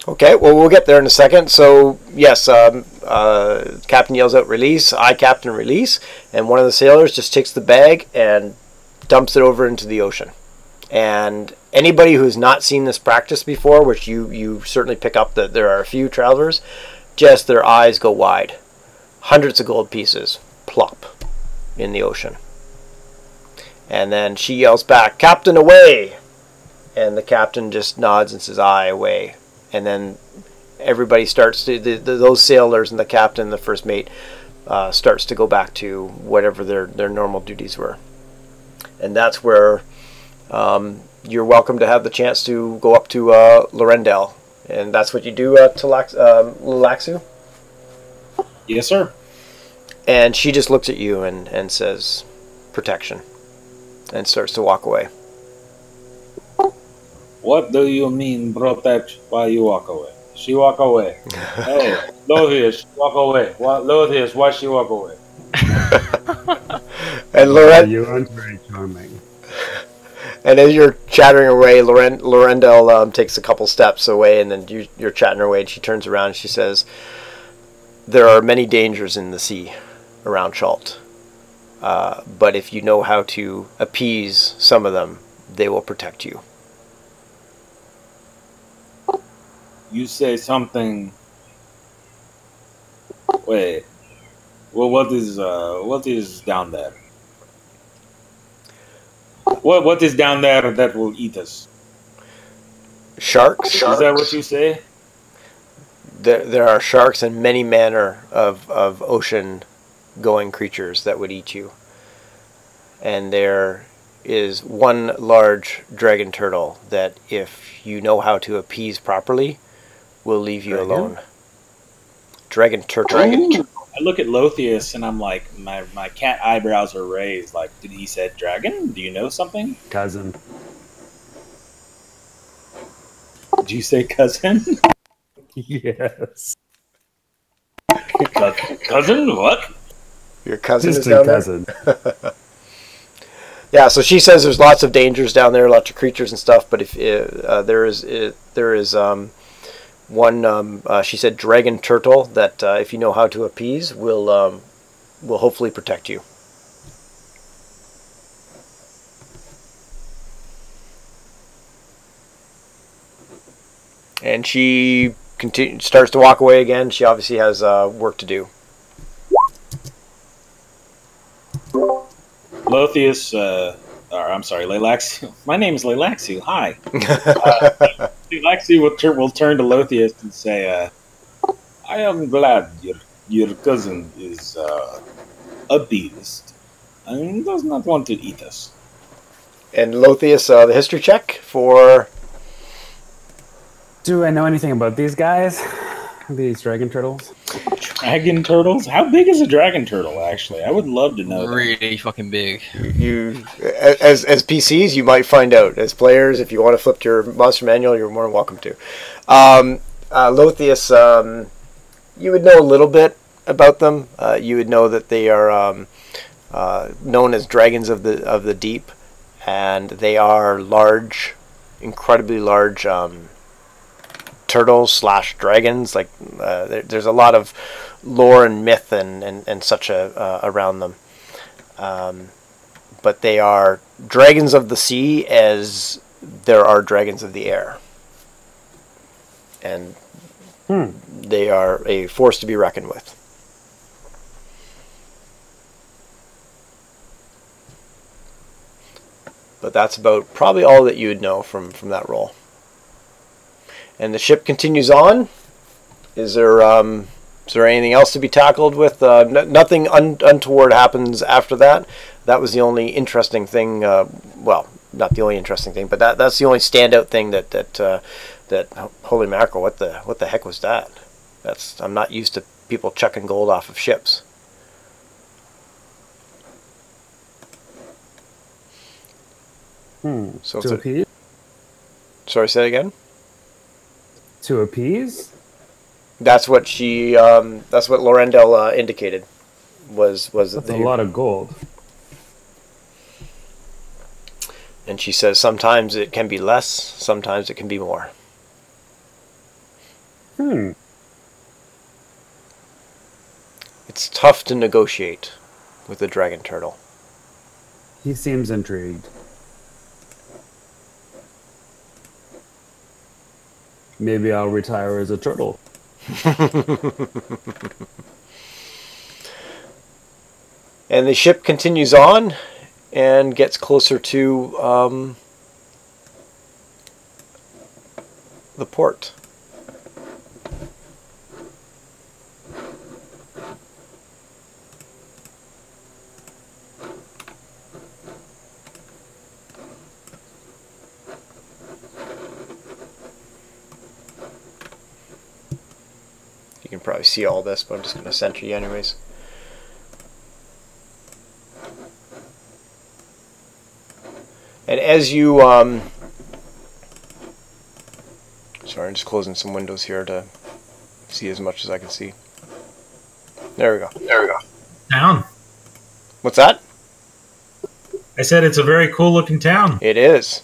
Okay, well, we'll get there in a second. So, yes, Captain yells out, "Release." "Aye, Captain, release." And one of the sailors just takes the bag and dumps it over into the ocean. And anybody who's not seen this practice before, which you certainly pick up that there are a few travelers, just their eyes go wide. Hundreds of gold pieces plop in the ocean. And then she yells back, "Captain, away!" And the captain just nods and says, "Aye, away." And then everybody starts to those sailors and the captain, the first mate, starts to go back to whatever their normal duties were, and that's where you're welcome to have the chance to go up to Lorendal, and that's what you do to Laxu. Yes, sir. And she just looks at you and says, "Protection," and starts to walk away. What do you mean protect while you walk away? She walk away. Hey, Lothius, walk away. Lothius, why she walk away? And Loren, you aren't very charming. and as you're chattering away, Lorendal takes a couple steps away, and then you're chatting away, and she turns around and she says, "There are many dangers in the sea around Chult, but if you know how to appease some of them, they will protect you." You say something. Wait. Well, what is down there? What is down there that will eat us? Sharks. Is that what you say? There are sharks and many manner of ocean-going creatures that would eat you. And there is one large dragon turtle that, if you know how to appease properly, will leave you alone. Dragon turtle. I look at Lothius and I'm like, my cat eyebrows are raised. Like, did he said dragon? Do you know something? Cousin. Did you say cousin? Yes. Cousin? What? Your cousin is Distant down cousin. there? Yeah, so she says there's lots of dangers down there, lots of creatures and stuff, but if there is one, she said, dragon turtle that if you know how to appease, will hopefully protect you. And she starts to walk away again. She obviously has work to do. Lothius, or I'm sorry, Leilaxu. My name is Leilaxu. Hi. Leilaxu will turn to Lothius and say, I am glad your cousin is appeased and does not want to eat us. And Lothius, the history check for... Do I know anything about these guys? These dragon turtles? Dragon turtles? How big is a dragon turtle, actually? I would love to know. Really fucking big. You, as PCs, you might find out. As players, if you want to flip to your monster manual, you're more than welcome to. Lothius, you would know a little bit about them. You would know that they are known as dragons of the deep, and they are large, incredibly large turtles / dragons. Like there's a lot of lore and myth and such around them. But they are dragons of the sea as there are dragons of the air. And they are a force to be reckoned with. But that's about probably all that you would know from that roll. And the ship continues on. Is there anything else to be tackled with? Nothing untoward happens after that. That was the only interesting thing. Well, not the only interesting thing, but that's the only standout thing that holy mackerel! What the heck was that? I'm not used to people chucking gold off of ships. So to appease? Sorry, say it again. To appease? That's what she. That's what Lorendal indicated. Was That's a lot of gold. And she says sometimes it can be less, sometimes it can be more. It's tough to negotiate with a dragon turtle. He seems intrigued. Maybe I'll retire as a turtle. And the ship continues on and gets closer to the port. You can probably see all this, but I'm just going to center you anyways. And as you, sorry, I'm just closing some windows here to see as much as I can see. There we go. There we go. Town. What's that? I said it's a very cool looking town. It is.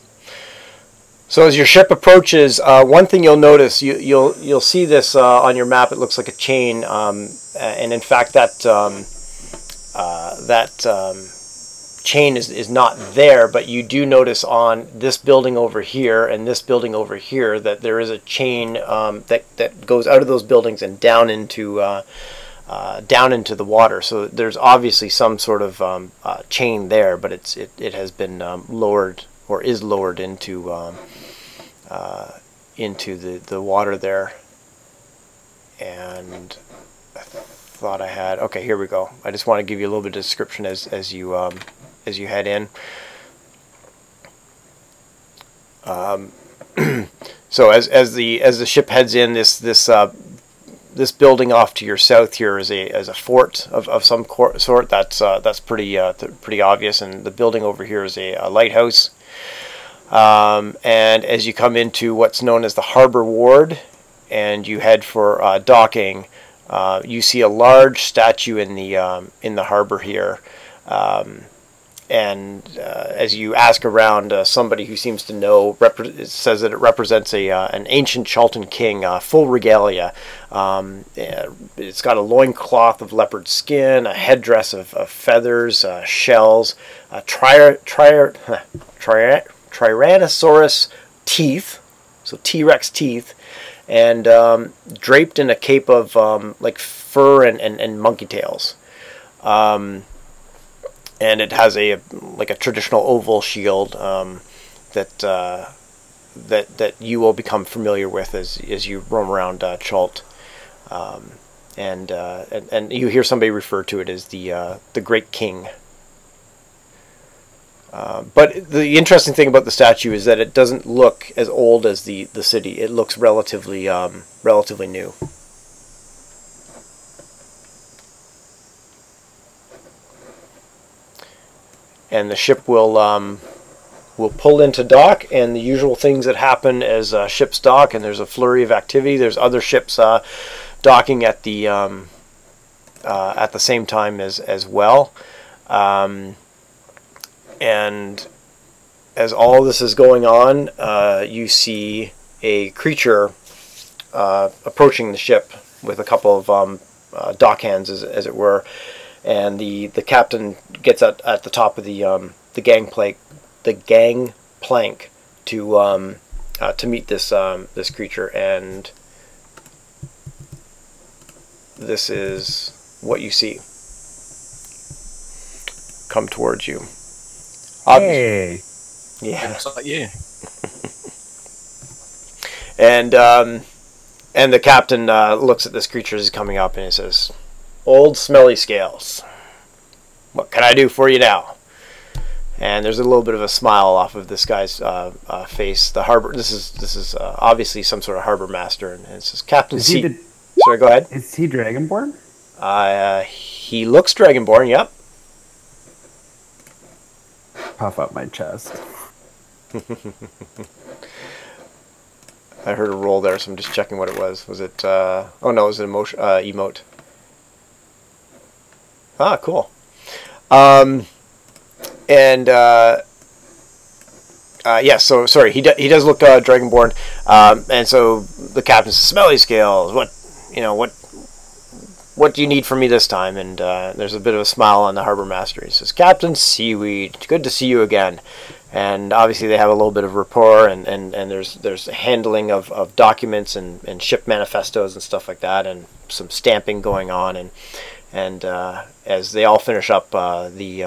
So as your ship approaches, one thing you'll notice, you'll see this on your map. It looks like a chain, and in fact that chain is not there. But you do notice on this building over here and this building over here that there is a chain that goes out of those buildings and down into the water. So there's obviously some sort of chain there, but it has been lowered, or is lowered into the water there. And I thought I had, okay, here we go. I just want to give you a little bit of description as you head in. So as the ship heads in, this building off to your south here is a fort of some sort. That's pretty obvious, and the building over here is a lighthouse. And as you come into what's known as the harbor ward, and you head for docking, you see a large statue in the harbor here. And as you ask around, somebody who seems to know says that it represents an ancient Chultan king, full regalia. It's got a loincloth of leopard skin, a headdress of feathers, shells, Tyrannosaurus teeth, so T-Rex teeth, and draped in a cape of like fur and monkey tails. And it has like a traditional oval shield that you will become familiar with as you roam around Chult, and you hear somebody refer to it as the Great King. But the interesting thing about the statue is that it doesn't look as old as the city. It looks relatively new. And the ship will pull into dock, and the usual things that happen as ships dock, and there's a flurry of activity. There's other ships docking at the same time as well. And as all this is going on, you see a creature approaching the ship with a couple of dock hands, as it were. And the captain gets at the top of the gangplank to meet this creature, and this is what you see come towards you. Hey, yeah, Looks like you. and the captain looks at this creature as he's coming up, and he says, "Old smelly scales, what can I do for you now?" And there's a little bit of a smile off of this guy's face. The harbor. This is obviously some sort of harbor master, and it says, "Captain C." Sorry, go ahead. Is he Dragonborn? He looks Dragonborn. Yep. Puff up my chest. I heard a roll there, so I'm just checking what it was. Was it? Oh no, it was an emote. Ah, cool. Yeah, so sorry, he does look Dragonborn, and so the captain says, "Smelly scales, what do you need from me this time?" And there's a bit of a smile on the harbor master. He says, "Captain Seaweed, good to see you again." And obviously they have a little bit of rapport, and there's handling of documents and ship manifestos and stuff like that, and some stamping going on, and as they all finish up, the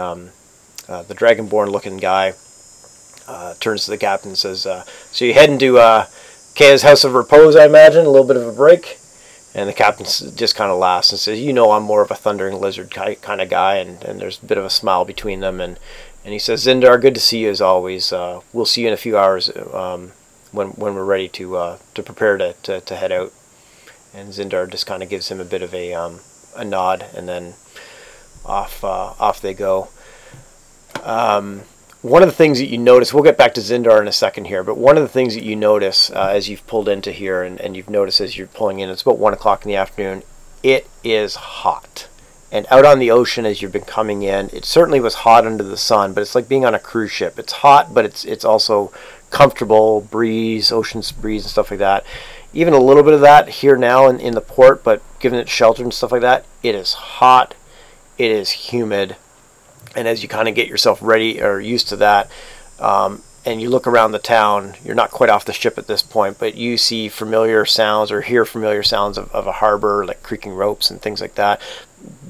Dragonborn looking guy turns to the captain and says, "So you heading to Kaya's House of Repose, I imagine? A little bit of a break?" And the captain just kind of laughs and says, I'm more of a thundering lizard kind of guy, and there's a bit of a smile between them, and he says, "Zindar, good to see you as always. We'll see you in a few hours when we're ready to prepare to head out." And Zindar just kind of gives him a bit of a nod, and then off they go. One of the things that you notice, we'll get back to Zindar in a second here, but one of the things that you notice as you've pulled into here, and you've noticed as you're pulling in, it's about 1 o'clock in the afternoon, it is hot. And out on the ocean as you've been coming in, it certainly was hot under the sun, but it's like being on a cruise ship. It's hot, but it's also comfortable, breeze, ocean's breeze and stuff like that. Even a little bit of that here now in the port, but given it's sheltered and stuff like that, it is hot, it is humid. And as you kind of get yourself ready or used to that, and you look around the town, you're not quite off the ship at this point, but you see familiar sounds or hear familiar sounds of a harbor, like creaking ropes and things like that,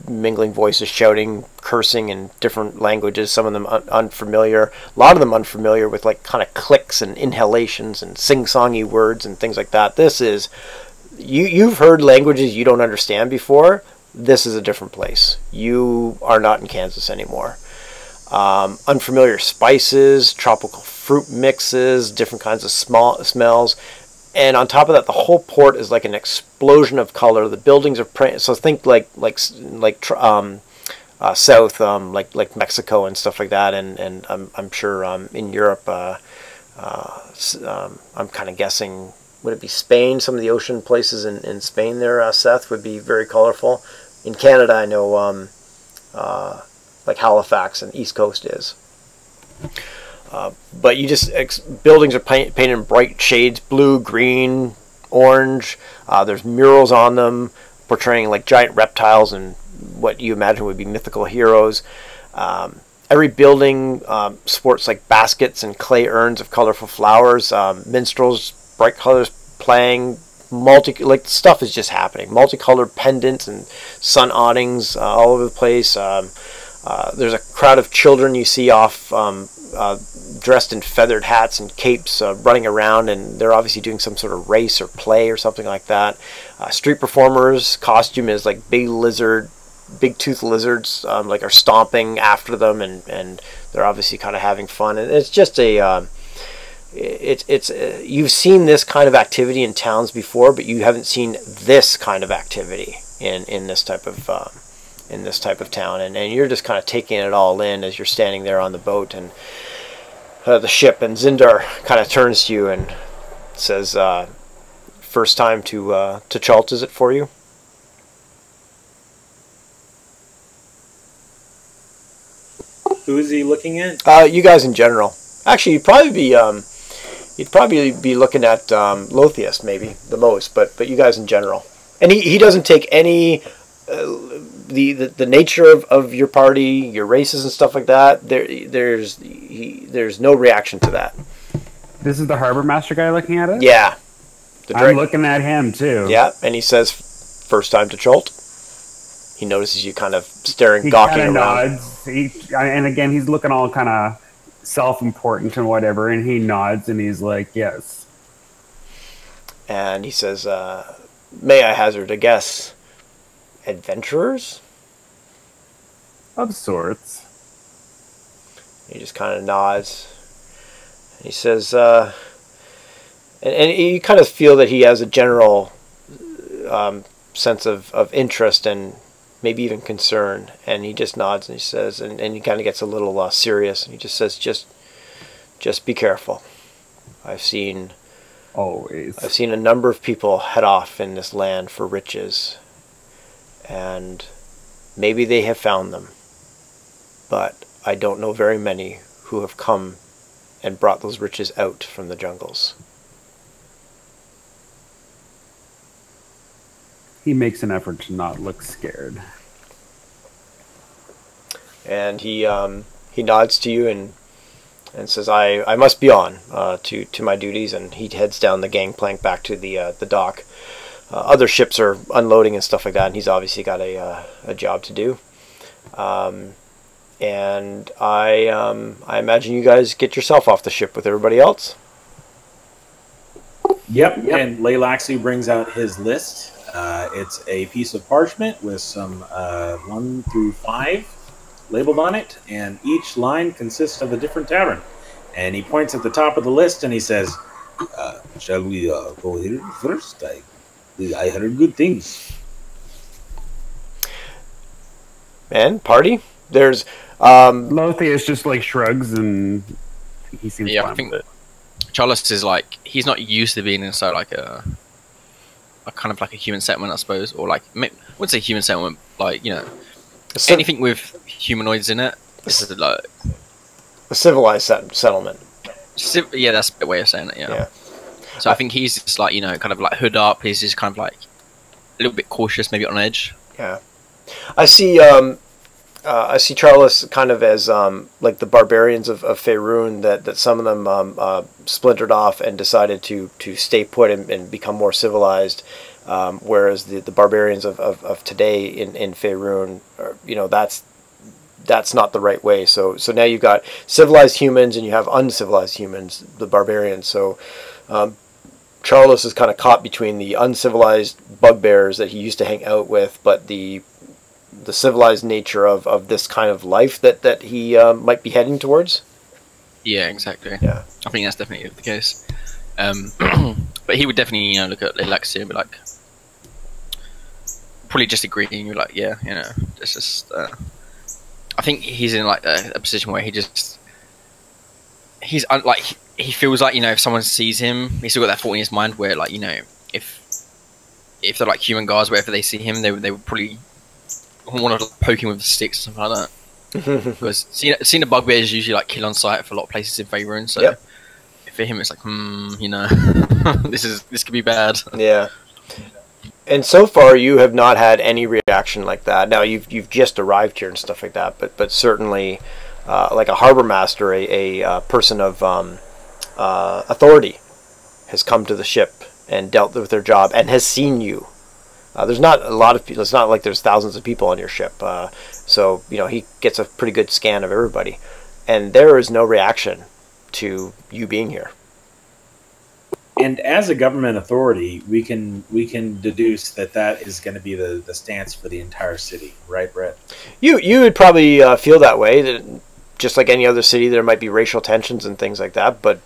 mingling voices shouting, cursing in different languages, some of them unfamiliar, a lot of them unfamiliar, with like kind of clicks and inhalations and sing-songy words and things like that. This is, you've heard languages you don't understand before. This is a different place. You are not in Kansas anymore. Unfamiliar spices, tropical fruit mixes, different kinds of smells, and on top of that, the whole port is like an explosion of color. The buildings are so think like south, like Mexico and stuff like that, and I'm sure in Europe, I'm kind of guessing, would it be Spain? Some of the ocean places in Spain there, Seth, would be very colorful. In Canada, I know like Halifax and East Coast is. But you just, buildings are painted in bright shades, blue, green, orange. There's murals on them portraying like giant reptiles and what you imagine would be mythical heroes. Every building sports like baskets and clay urns of colorful flowers, minstrels, bright colors playing, like stuff is just happening. Multicolored pendants and sun awnings all over the place. There's a crowd of children you see off dressed in feathered hats and capes running around, and they're obviously doing some sort of race or play or something like that. Street performers' costume is like big tooth lizards, like are stomping after them, and they're obviously kind of having fun. And it's just a you've seen this kind of activity in towns before, but you haven't seen this kind of activity in this type of town, and you're just kind of taking it all in as you're standing there on the boat and the ship. And Zindar kind of turns to you and says, "First time to Chult, is it for you?" Who is he looking at? You guys in general. Actually, you'd probably be looking at Lothius maybe the most, but you guys in general. And he doesn't take any the nature of your party, your races and stuff like that. There's no reaction to that. This is the harbor master guy looking at it? Yeah. I'm looking at him too. Yeah, and he says, "First time to Chult." He notices you kind of staring, gawking around. Nods. And again, he's looking all kind of self-important and whatever, and he nods and he's like, "Yes." And he says, "May I hazard a guess? Adventurers?" Of sorts. He just kind of nods. And he says, and you kind of feel that he has a general sense of interest and maybe even concern. And he just nods and he says, and he kind of gets a little serious. And he just says, just be careful. I've seen a number of people head off in this land for riches. And maybe they have found them. But I don't know very many who have come and brought those riches out from the jungles. He makes an effort to not look scared. And he nods to you and says, I must be on to my duties, and he heads down the gangplank back to the dock. Other ships are unloading and stuff like that, and he's obviously got a job to do. And I imagine you guys get yourself off the ship with everybody else. Yep. And Leilaxi brings out his list. It's a piece of parchment with some 1 through 5 labeled on it, and each line consists of a different tavern. And he points at the top of the list and he says, "Shall we go here first? I heard good things. And party? There's Lothius just like shrugs and he seems Yeah, I fine think with it. Charles is like, he's not used to being inside like a kind of like a human settlement, I suppose, or like, I wouldn't say human settlement, like, you know, anything with humanoids in it. Is like a civilized settlement. Yeah, that's a way of saying it. Yeah. So I think he's just like, you know, kind of like hood up. He's just kind of like a little bit cautious, maybe on edge. Yeah, I see Charles kind of as like the barbarians of Faerun, that some of them splintered off and decided to stay put and become more civilized, whereas the barbarians of today in Faerun, you know, that's not the right way. So now you've got civilized humans and you have uncivilized humans, the barbarians. So Charles is kind of caught between the uncivilized bugbears that he used to hang out with, but the civilized nature of this kind of life that he might be heading towards. Yeah, exactly. Yeah, I think that's definitely the case. But he would definitely, you know, look at Alexia and be like, probably just agreeing. You're like, yeah, you know, it's just. I think he's in like a position where he's like he feels like, you know, if someone sees him, he's still got that thought in his mind where, like, you know, if they're like human guards, wherever they see him, they would probably want to poke him with sticks or something like that. Because seeing a bugbear is usually like kill on sight for a lot of places in Faerun. So for him, it's like, you know, this could be bad. Yeah. And so far, you have not had any reaction like that. Now you've just arrived here and stuff like that, but certainly, like a harbor master, a person of authority, has come to the ship and dealt with their job and has seen you. There's not a lot of people. It's not like there's thousands of people on your ship, so you know he gets a pretty good scan of everybody, and there is no reaction to you being here. And as a government authority, we can deduce that is going to be the stance for the entire city, right, Brett? You would probably feel that way. That just like any other city, there might be racial tensions and things like that. But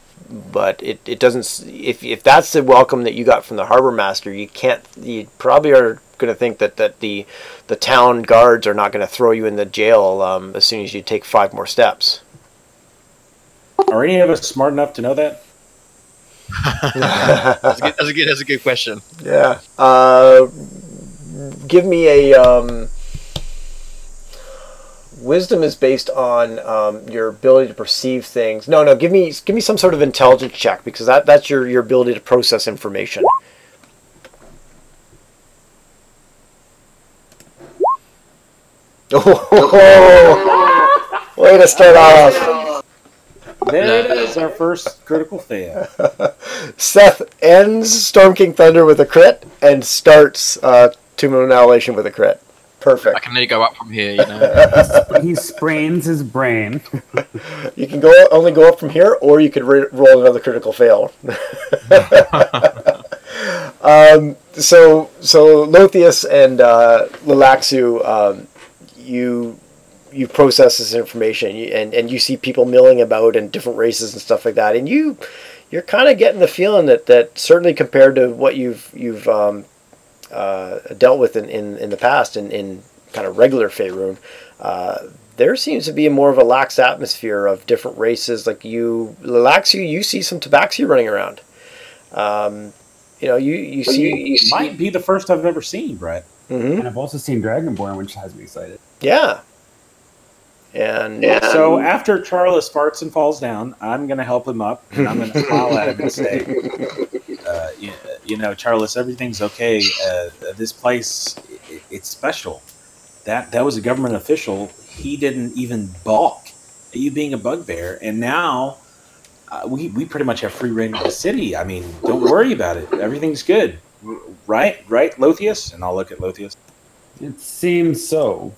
it doesn't. If that's the welcome that you got from the harbor master, you probably are going to think that the town guards are not going to throw you in the jail as soon as you take 5 more steps. Are any of us smart enough to know that? That's a good question. Yeah. Give me a wisdom is based on your ability to perceive things. No. Give me some sort of intelligence check, because that's your ability to process information. Oh, way to start off. There it is, our first critical fail. Seth ends Storm King Thunder with a crit and starts Tomb of Annihilation with a crit. Perfect. I can only go up from here, you know. He sprains his brain. You can only go up from here, or you could roll another critical fail. So Lothius and Lilaxu, you process this information, and you see people milling about and different races and stuff like that, and you're kind of getting the feeling that certainly compared to what you've dealt with in the past in kind of regular Faerun, there seems to be more of a lax atmosphere of different races. Like Lilaxu, you see some Tabaxi running around. You know, you see might be the first I've ever seen, Brett. Mm-hmm. And I've also seen Dragonborn, which has me excited. Yeah. And so after Charles farts and falls down, I'm going to help him up, and I'm going to smile at him and say, you know, Charles, everything's okay. This place, it's special. That was a government official. He didn't even balk at you being a bugbear, and now we pretty much have free reign of the city. I mean, don't worry about it. Everything's good. Right, Lothius? And I'll look at Lothius. It seems so.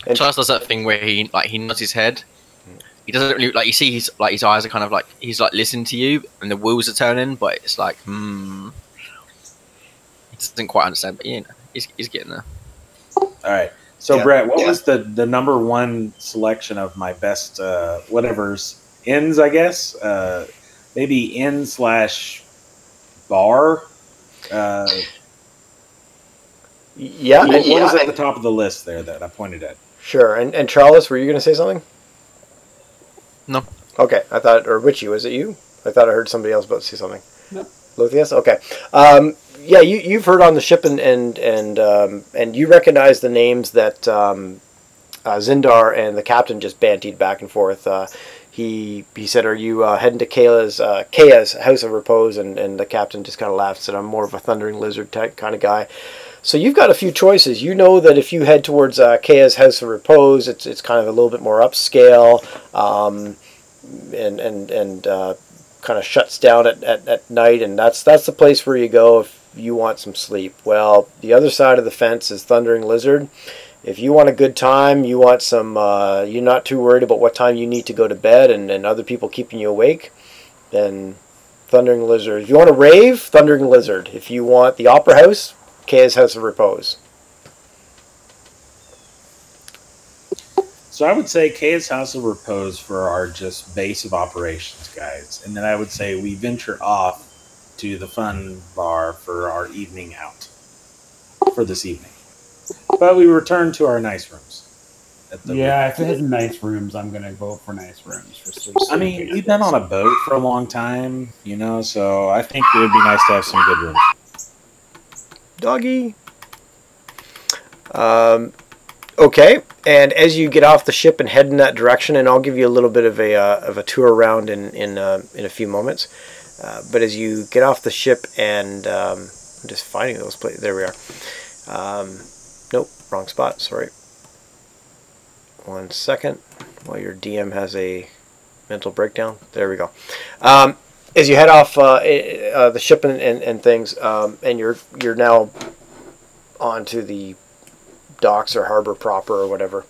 And Charles does that thing where he nods his head. He doesn't really, like, you see his eyes are kind of like he's like listening to you, and the wheels are turning, but it's like he doesn't quite understand. But you know, he's getting there. All right. So Brett, what was the number one selection of my best whatever's ends? I guess maybe N/. bar. Yeah. What was at the top of the list there that I pointed at? Sure. And Charles, were you going to say something? No. Okay. I thought, or Richie, was it you? I thought I heard somebody else about to say something. No. Lothius? Okay. Yeah, you've heard on the ship, and you recognize the names that Zindar and the captain just bantied back and forth. He said, "Are you heading to Kaya's House of Repose?" And the captain just kind of laughed and said, "I'm more of a Thundering Lizard type kind of guy." So you've got a few choices. You know that if you head towards Kaya's House of Repose, it's kind of a little bit more upscale, and kind of shuts down at night, and that's the place where you go if you want some sleep. Well, the other side of the fence is Thundering Lizard. If you want a good time, you want some, you're not too worried about what time you need to go to bed and other people keeping you awake, then Thundering Lizard. If you want to rave, Thundering Lizard. If you want the Opera House, Kaya's House of Repose. So I would say Kaya's House of Repose for our just base of operations, guys. And then I would say we venture off to the fun bar for our evening out for this evening. But we return to our nice rooms. Yeah, if it has nice rooms, I'm going to vote for nice rooms. For sleep. I mean, we've been on a boat for a long time, you know, so I think it would be nice to have some good rooms. Doggy. Okay, and as you get off the ship and head in that direction, and I'll give you a little bit of a tour around in a few moments. But as you get off the ship and I'm just finding those places. There we are. Nope, wrong spot. Sorry. 1 second while your DM has a mental breakdown. There we go. As you head off the ship and things, and you're now onto the docks or harbor proper or whatever.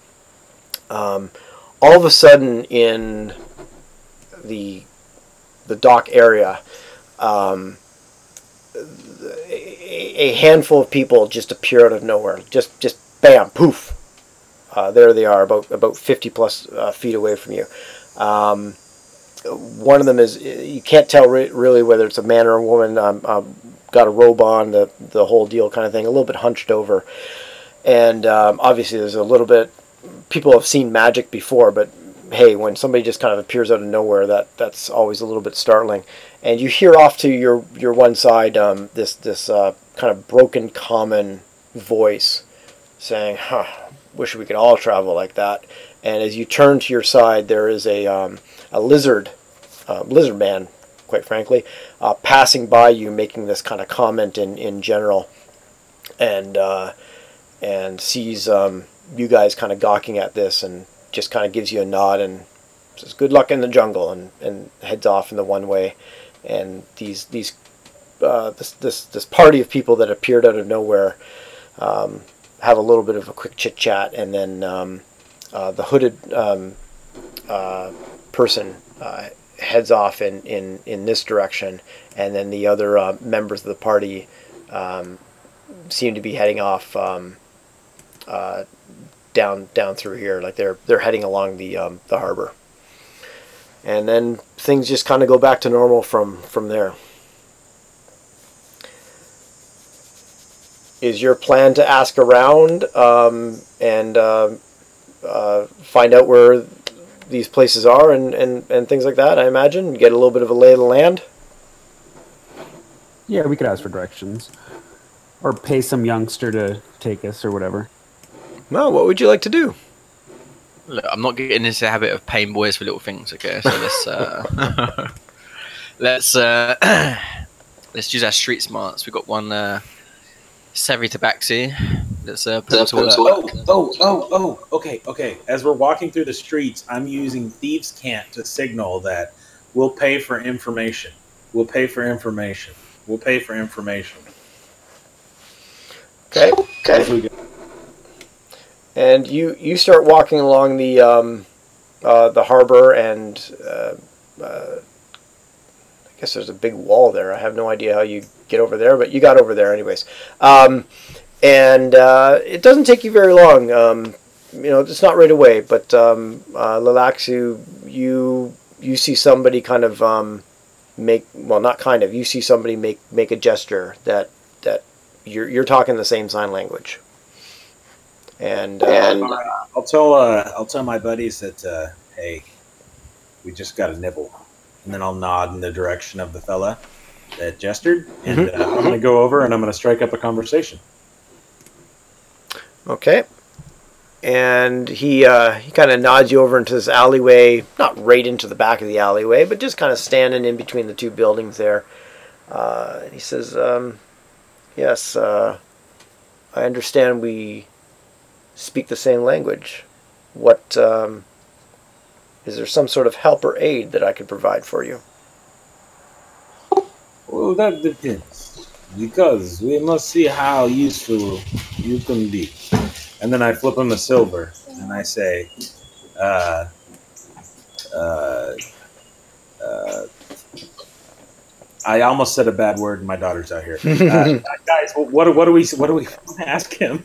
All of a sudden in the dock area, a handful of people just appear out of nowhere. Just bam, poof. There they are, about 50 plus feet away from you. One of them is, you can't tell really whether it's a man or a woman. Got a robe on, the whole deal kind of thing, a little bit hunched over. And obviously there's a little bit, people have seen magic before, but hey, when somebody just kind of appears out of nowhere, that's always a little bit startling. And you hear off to your one side this kind of broken common voice saying, wish we could all travel like that. And as you turn to your side, there is a lizard man, quite frankly, passing by you, making this kind of comment in general, and sees you guys kind of gawking at this, and just kind of gives you a nod and says, "Good luck in the jungle," and heads off in the one way. And this party of people that appeared out of nowhere have a little bit of a quick chit chat, and then the hooded person heads off in this direction, and then the other members of the party seem to be heading off down through here, like they're heading along the harbor, and then things just kind of go back to normal from there. Is your plan to ask around and find out where these places are and things like that? I imagine get a little bit of a lay of the land. Yeah, we could ask for directions, or pay some youngster to take us, or whatever. Well, what would you like to do? Look, I'm not getting into the habit of paying boys for little things. Okay, so let's let's use our street smarts. We got one savvy tabaxi. Let's put them to work. Okay. As we're walking through the streets, I'm using thieves' cant to signal that we'll pay for information. We'll pay for information. We'll pay for information. Okay. And you start walking along the harbor, and I guess there's a big wall there. I have no idea how you get over there, but you got over there anyways. And it doesn't take you very long. It's not right away, but Lilaxu, you see somebody kind of well, not kind of, you see somebody make a gesture that you're talking the same sign language. And I'll tell my buddies that hey, we just got a nibble, and then I'll nod in the direction of the fella that gestured, and I'm going to go over and I'm going to strike up a conversation. Okay. And he kind of nods you over into this alleyway, not right into the back of the alleyway, but just kind of standing in between the two buildings there. He says, yes, I understand we speak the same language. What, is there some sort of help or aid that I could provide for you? Well, that depends, because we must see how useful you can be. And then I flip him a silver, and I say, I almost said a bad word, and my daughter's out here. Guys, what do we want to ask him?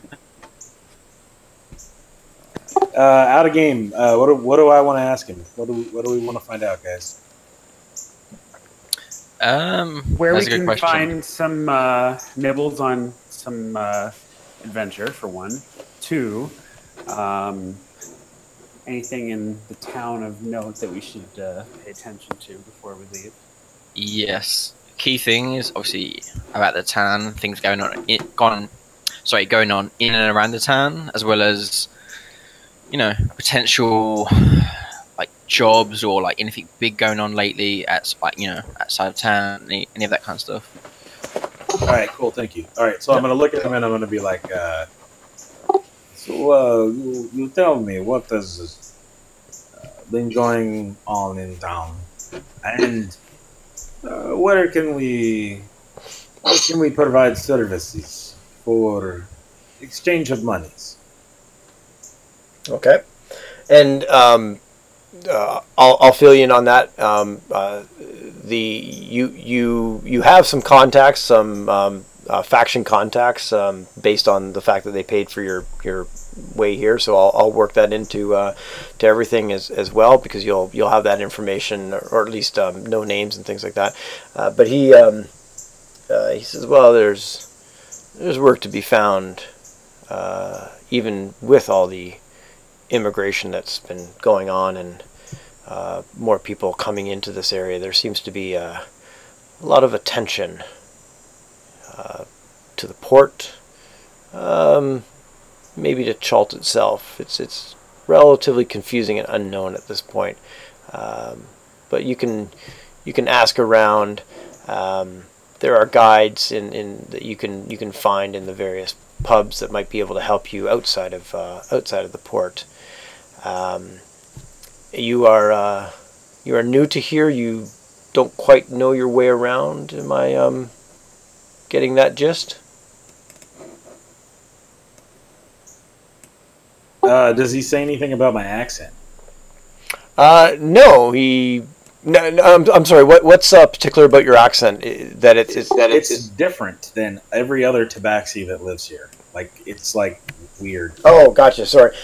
Out of game. What do I want to ask him? What do we want to find out, guys? Where we that's a good can question. find some nibbles on some adventure, for one. Two, anything in the town of note that we should pay attention to before we leave. Yes. Key thing is obviously about the town, things going on in and around the town, as well as, you know, potential like jobs or like anything big going on lately at, like, you know, outside of town, any of that kind of stuff. All right, cool, thank you. All right, so I'm gonna look at him and I'm gonna be like, so you tell me what has been going on in town, and where can we provide services for exchange of monies? Okay. And I'll fill you in on that. You have some contacts, some faction contacts, based on the fact that they paid for your way here. So I'll work that into to everything as well, because you'll have that information, or at least know names and things like that. But he says, well, there's work to be found, even with all the immigration that's been going on and more people coming into this area. There seems to be a lot of attention to the port, maybe to Chult itself. It's relatively confusing and unknown at this point, but you can ask around. There are guides that you can find in the various pubs that might be able to help you outside of the port. You are new to here. You don't quite know your way around. Am I getting that gist? Does he say anything about my accent? No. I'm sorry. What's particular about your accent? It's different than every other tabaxi that lives here. Like, it's like weird. Oh, gotcha. Sorry.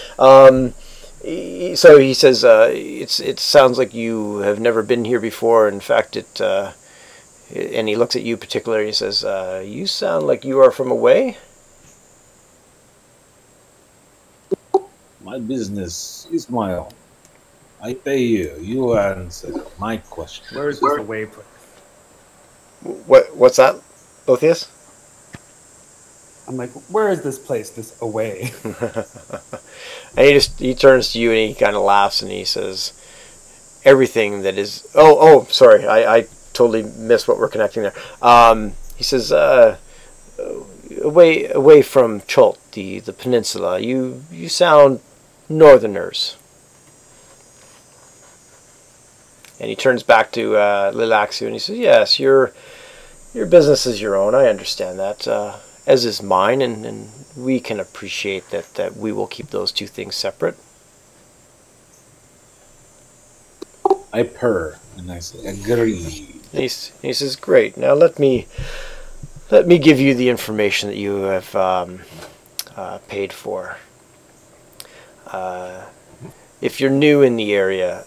So he says, it sounds like you have never been here before. In fact, and he looks at you particularly. He says, you sound like you are from away. My business is my own. I pay you. You answer my question. Where is this away place? What's that, Othius? I'm like, where is this place, this away? And he turns to you and he kind of laughs and he says, everything that is... Oh, sorry. I totally missed what we're connecting there. He says, away from Chult, the peninsula, you sound northerners. And he turns back to Lilaxu and he says, yes, your business is your own. I understand that. As is mine, and we can appreciate that we will keep those two things separate. I purr and I say, agree. He says, great. Now let me give you the information that you have paid for. If you're new in the area,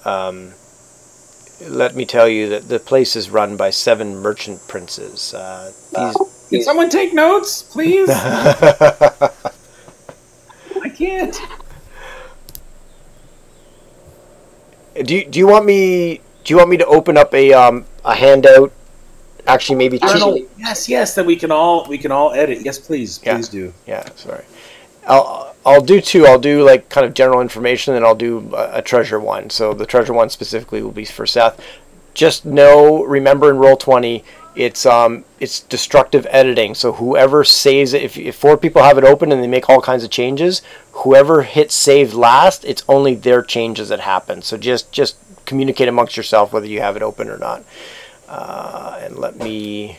let me tell you that the place is run by 7 merchant princes. Can someone take notes, please? I can't. Do you want me to open up a handout? Actually, maybe Journal. Yes, that we can all edit. Yes, please do. Yeah, sorry. I'll do 2. I'll do like kind of general information, and I'll do a treasure one. So the treasure one specifically will be for Seth. Just remember in Roll20, it's destructive editing. So whoever saves it, if 4 people have it open and they make all kinds of changes, whoever hits save last, it's only their changes that happen. So just communicate amongst yourself whether you have it open or not. And let me.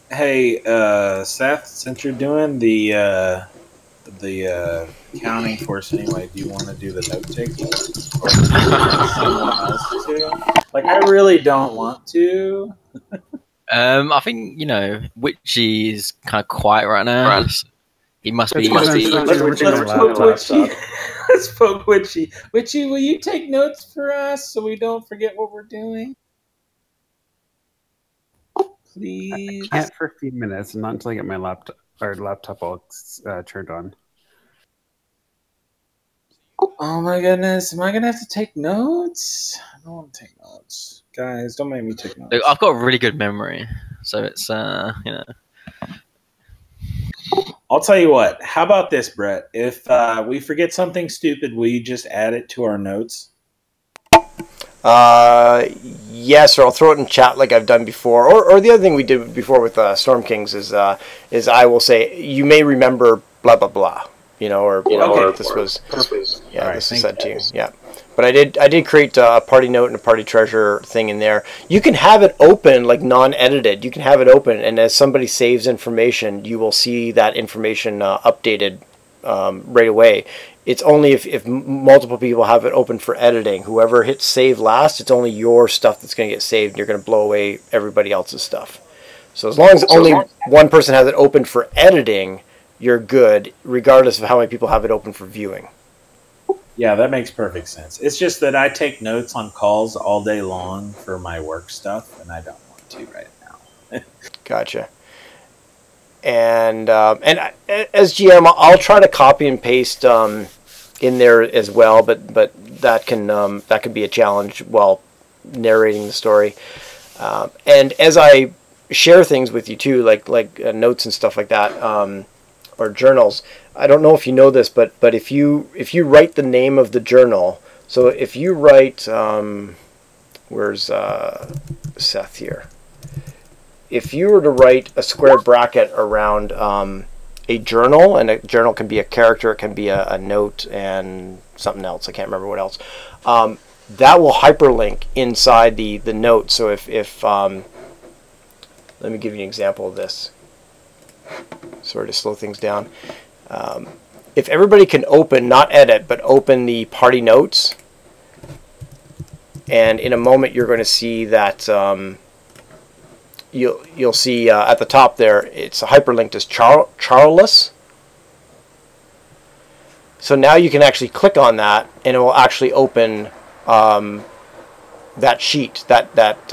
Hey, Seth, since you're doing the accounting for us anyway, do you want to do the note taking, or someone else to? Like, I really don't want to. I think Witchy's kind of quiet right now. So he must be. Let's poke Witchy. Let's poke Witchy. Witchy, will you take notes for us so we don't forget what we're doing? Please. I can't for a few minutes, not until I get my laptop all turned on. Oh my goodness, am I gonna have to take notes? I don't want to take notes. Guys, don't make me take notes. Look, I've got a really good memory, so it's I'll tell you what, how about this, Brett? If we forget something stupid, will you just add it to our notes? Yes, or I'll throw it in chat like I've done before. Or the other thing we did before with Storm Kings is I will say, you may remember blah blah blah, or this was Right, this is said to you. Yeah, but I did create a party note and a party treasure thing in there. You can have it open like non-edited. You can have it open, and as somebody saves information, you will see that information updated right away. It's only if multiple people have it open for editing. Whoever hits save last, it's only your stuff that's going to get saved, and you're going to blow away everybody else's stuff. So as long as only one person has it open for editing, you're good, regardless of how many people have it open for viewing. Yeah, that makes perfect sense. It's just that I take notes on calls all day long for my work stuff, and I don't want to right now. Gotcha. And as GM, I'll try to copy and paste in there as well, but that can be a challenge while narrating the story. And as I share things with you too, like notes and stuff like that, or journals. I don't know if you know this, but if you write the name of the journal, so if you write, where's Seth here? If you were to write a square bracket around a journal, and a journal can be a character, it can be a note, and something else, I can't remember what else, that will hyperlink inside the note. So if let me give you an example of this. Sorry to slow things down. If everybody can open, not edit, but open the party notes, and in a moment you're going to see that you'll see at the top there, it's hyperlinked as Charles. So now you can actually click on that, and it will actually open that sheet, that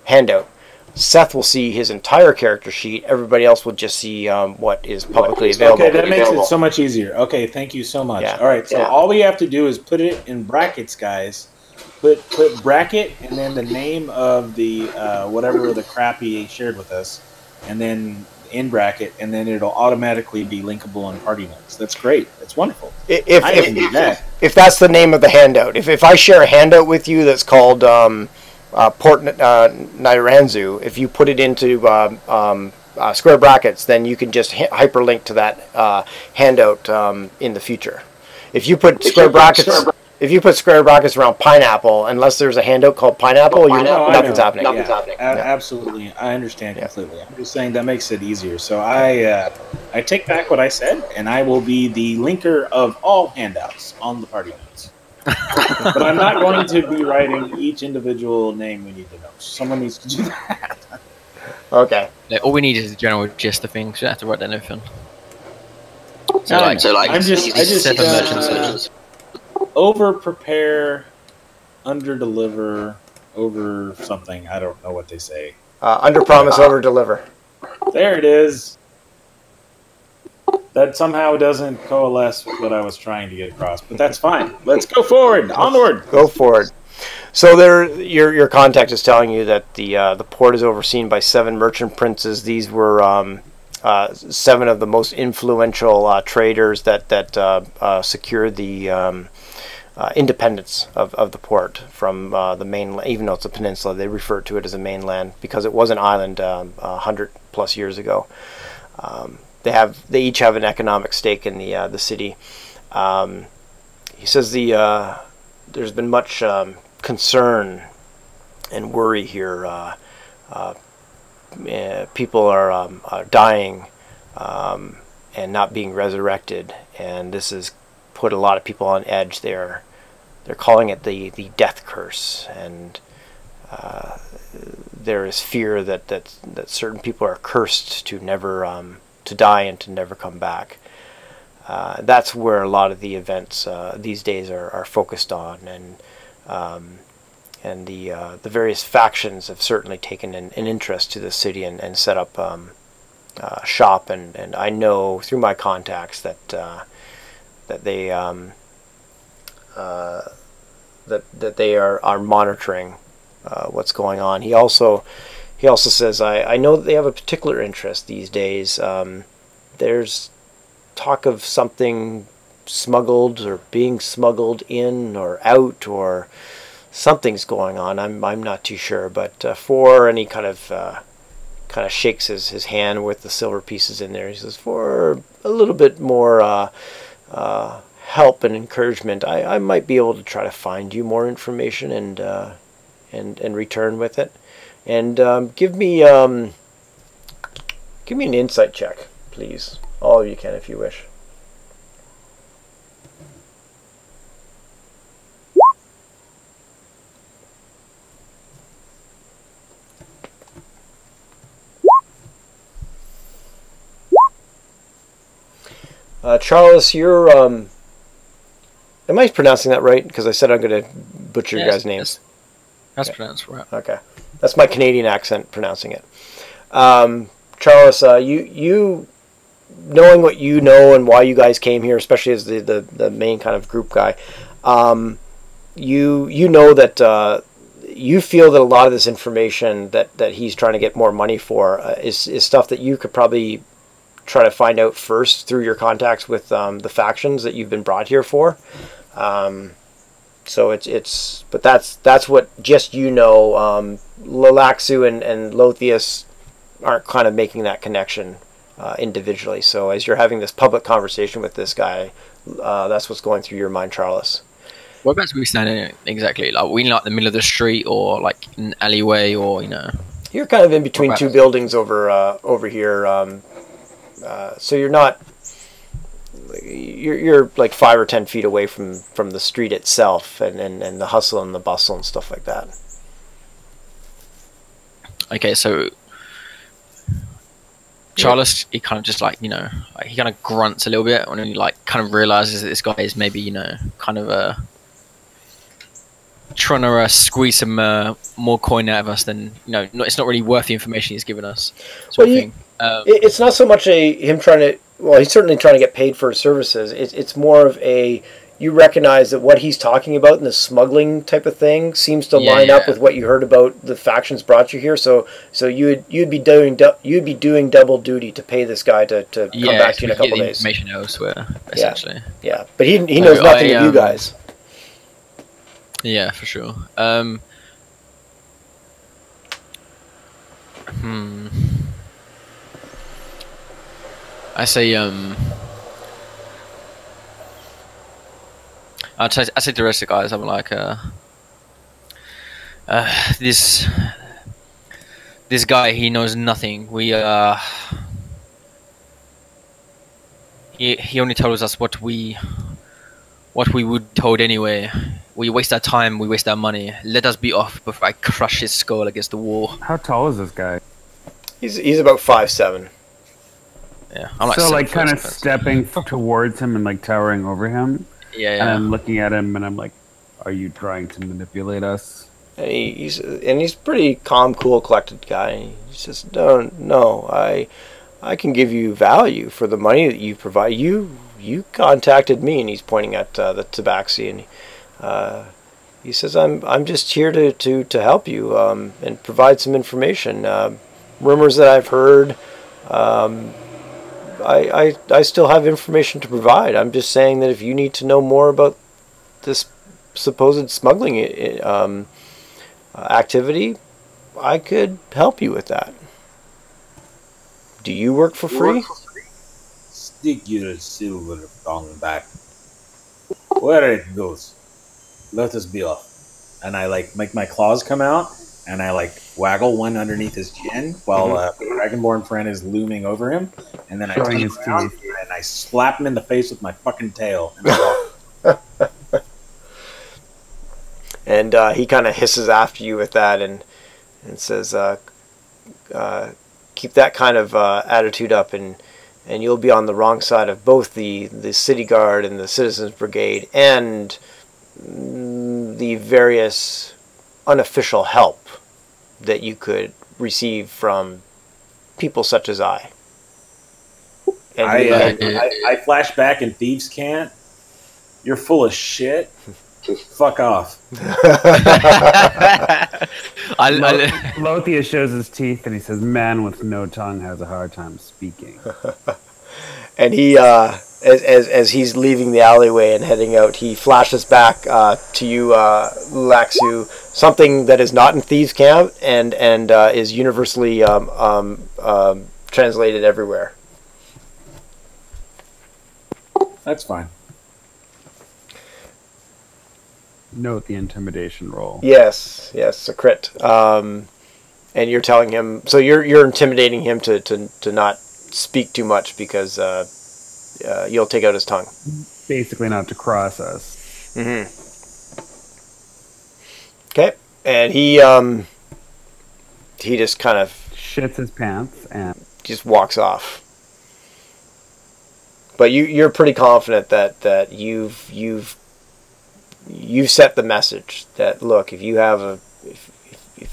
handout. Seth will see his entire character sheet. Everybody else will just see what is publicly available. Okay, that makes it so much easier. Okay, thank you so much. Yeah. All right, so all we have to do is put it in brackets, guys. Put bracket and then the name of the whatever the crap he shared with us, and then in bracket, and then it'll automatically be linkable on party notes. That's great. That's wonderful. If that's the name of the handout, if I share a handout with you that's called Port Niranzu, if you put it into square brackets, then you can just hyperlink to that handout in the future. If you put square brackets around pineapple, unless there's a handout called pineapple, nothing's happening. Nothing's happening. Absolutely, I understand completely. I'm just saying that makes it easier. So I take back what I said, and I will be the linker of all handouts on the party notes. But I'm not going to be writing each individual name we need to know. Someone needs to do that. Okay. Like, all we need is the general gist of things. You don't have to write down everything. I just over prepare, under deliver, over something. I don't know what they say. Under promise, over deliver. There it is. That somehow doesn't coalesce with what I was trying to get across, but that's fine. Let's go forward. Onward. Go forward. So your contact is telling you that the port is overseen by 7 merchant princes. These were 7 of the most influential traders that secured the independence of the port from the mainland. Even though it's a peninsula, they refer to it as a mainland because it was an island 100+ years ago. They each have an economic stake in the city. He says there's been much concern and worry here. People are dying and not being resurrected, and this has put a lot of people on edge. They're calling it the death curse, and there is fear that certain people are cursed to never to die and to never come back. That's where a lot of the events these days are focused on, and the various factions have certainly taken an interest to the city and set up shop, and I know through my contacts that they that they are monitoring what's going on. He also says, I know that they have a particular interest these days. There's talk of something smuggled or being smuggled in or out, or something's going on. I'm not too sure, but and he kind of shakes his hand with the silver pieces in there. He says, for a little bit more help and encouragement, I might be able to try to find you more information and return with it. And give me an insight check, please. All of you can if you wish. Charles, you're am I pronouncing that right? Because I said I'm going to butcher your guys' names. Yes. That's pronounced right. Okay, that's my Canadian accent pronouncing it. Charles, you knowing what you know and why you guys came here, especially as the main kind of group guy, you know that you feel that a lot of this information that he's trying to get more money for is stuff that you could probably try to find out first through your contacts with the factions that you've been brought here for. So but that's what just Lalaxu and Lothius aren't kind of making that connection individually. So as you're having this public conversation with this guy, that's what's going through your mind, Charles. Whereabouts are we standing exactly? Like, are we in like the middle of the street, or like an alleyway, or You're kind of in between two buildings over here. So you're not. You're like 5 or 10 feet away from the street itself and the hustle and the bustle and stuff like that. Okay, so Charles, he kind of just like, he kind of grunts a little bit when he like kind of realizes that this guy is maybe, kind of trying to squeeze some more coin out of us than, it's not really worth the information he's given us. It's not so much him trying to, well, he's certainly trying to get paid for his services. It's more of you recognize that what he's talking about in the smuggling type of thing seems to line up with what you heard about the factions brought you here. So you'd be doing double duty to pay this guy to come back to you in a couple days. Information elsewhere, essentially. Yeah, but he knows nothing of you guys. Yeah, for sure. I say, I say to the rest of the guys, I'm like, this guy, he knows nothing. He only told us what we would told anyway. We waste our time, we waste our money. Let us be off before I crush his skull against the wall. How tall is this guy? He's about 5'7". Yeah, I'm like so like kind of stepping towards him and like towering over him. Yeah, And yeah. I'm looking at him, and I'm like, "Are you trying to manipulate us?" And he's pretty calm, cool, collected guy. He says, no, I can give you value for the money that you provide. You contacted me, and he's pointing at the tabaxi, and he says, I'm just here to help you and provide some information. Rumors that I've heard, I still have information to provide. I'm just saying that if you need to know more about this supposed smuggling activity, I could help you with that. Do you work for free? Stick your silver tongue back. Where it goes. Let us be off. And I like make my claws come out, and I like waggle one underneath his chin while Dragonborn friend is looming over him, and then I Showing take his him out, teeth. and I slap him in the face with my fucking tail. And I walk. And he kind of hisses after you with that, and says, keep that kind of attitude up, and you'll be on the wrong side of both the city guard and the citizens brigade and the various unofficial help that you could receive from people such as I. And I flash back and thieves can't. You're full of shit. Fuck off. Lothia shows his teeth, and he says, "Man with no tongue has a hard time speaking." And he, as he's leaving the alleyway and heading out, he flashes back to you, Laxu, something that is not in Thieves' Camp and is universally translated everywhere. That's fine. Note the intimidation roll. Yes, a crit. And you're telling him, so you're intimidating him to not speak too much because you'll take out his tongue. Basically, not to cross us. Mm-hmm. Okay, and he just kind of Shits his pants and just walks off. But you're pretty confident that you've set the message that, look, if you have a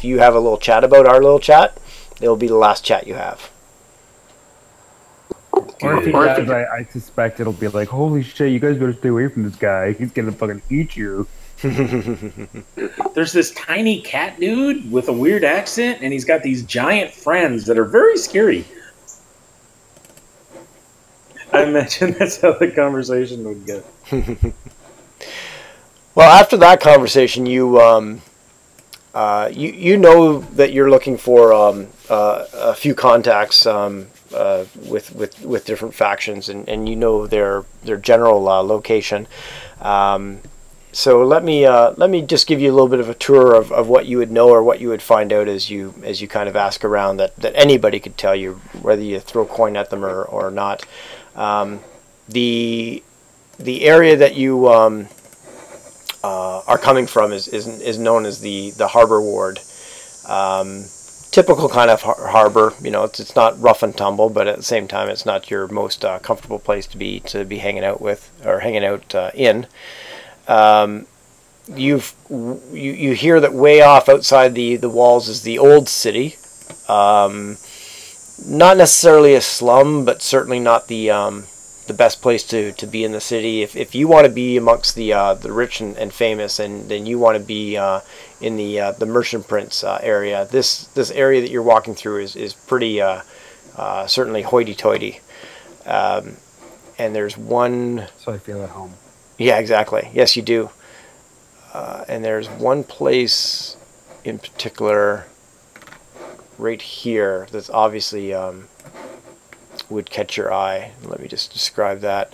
little chat about our little chat, it'll be the last chat you have. Or if he does, I suspect it'll be like, "Holy shit, you guys better stay away from this guy. He's gonna fucking eat you." There's this tiny cat dude with a weird accent, and he's got these giant friends that are very scary. I imagine that's how the conversation would go. Well, after that conversation, you know that you're looking for a few contacts with different factions, and you know their general location. So let me just give you a little bit of a tour of what you would know or what you would find out as you kind of ask around that anybody could tell you, whether you throw coin at them or not. The area that you are coming from is known as the Harbor Ward. Typical kind of harbor. You know, it's not rough and tumble, but at the same time, it's not your most comfortable place to be hanging out with or hanging out in. You hear that way off outside the walls is the old city. Not necessarily a slum, but certainly not the best place to be in the city. If you want to be amongst the rich and famous, and then you want to be in the Merchant Prince area, this area that you're walking through is pretty certainly hoity-toity. And there's one. So I feel at home. Yeah, exactly. Yes, you do. And there's one place in particular right here that's obviously would catch your eye. Let me just describe that.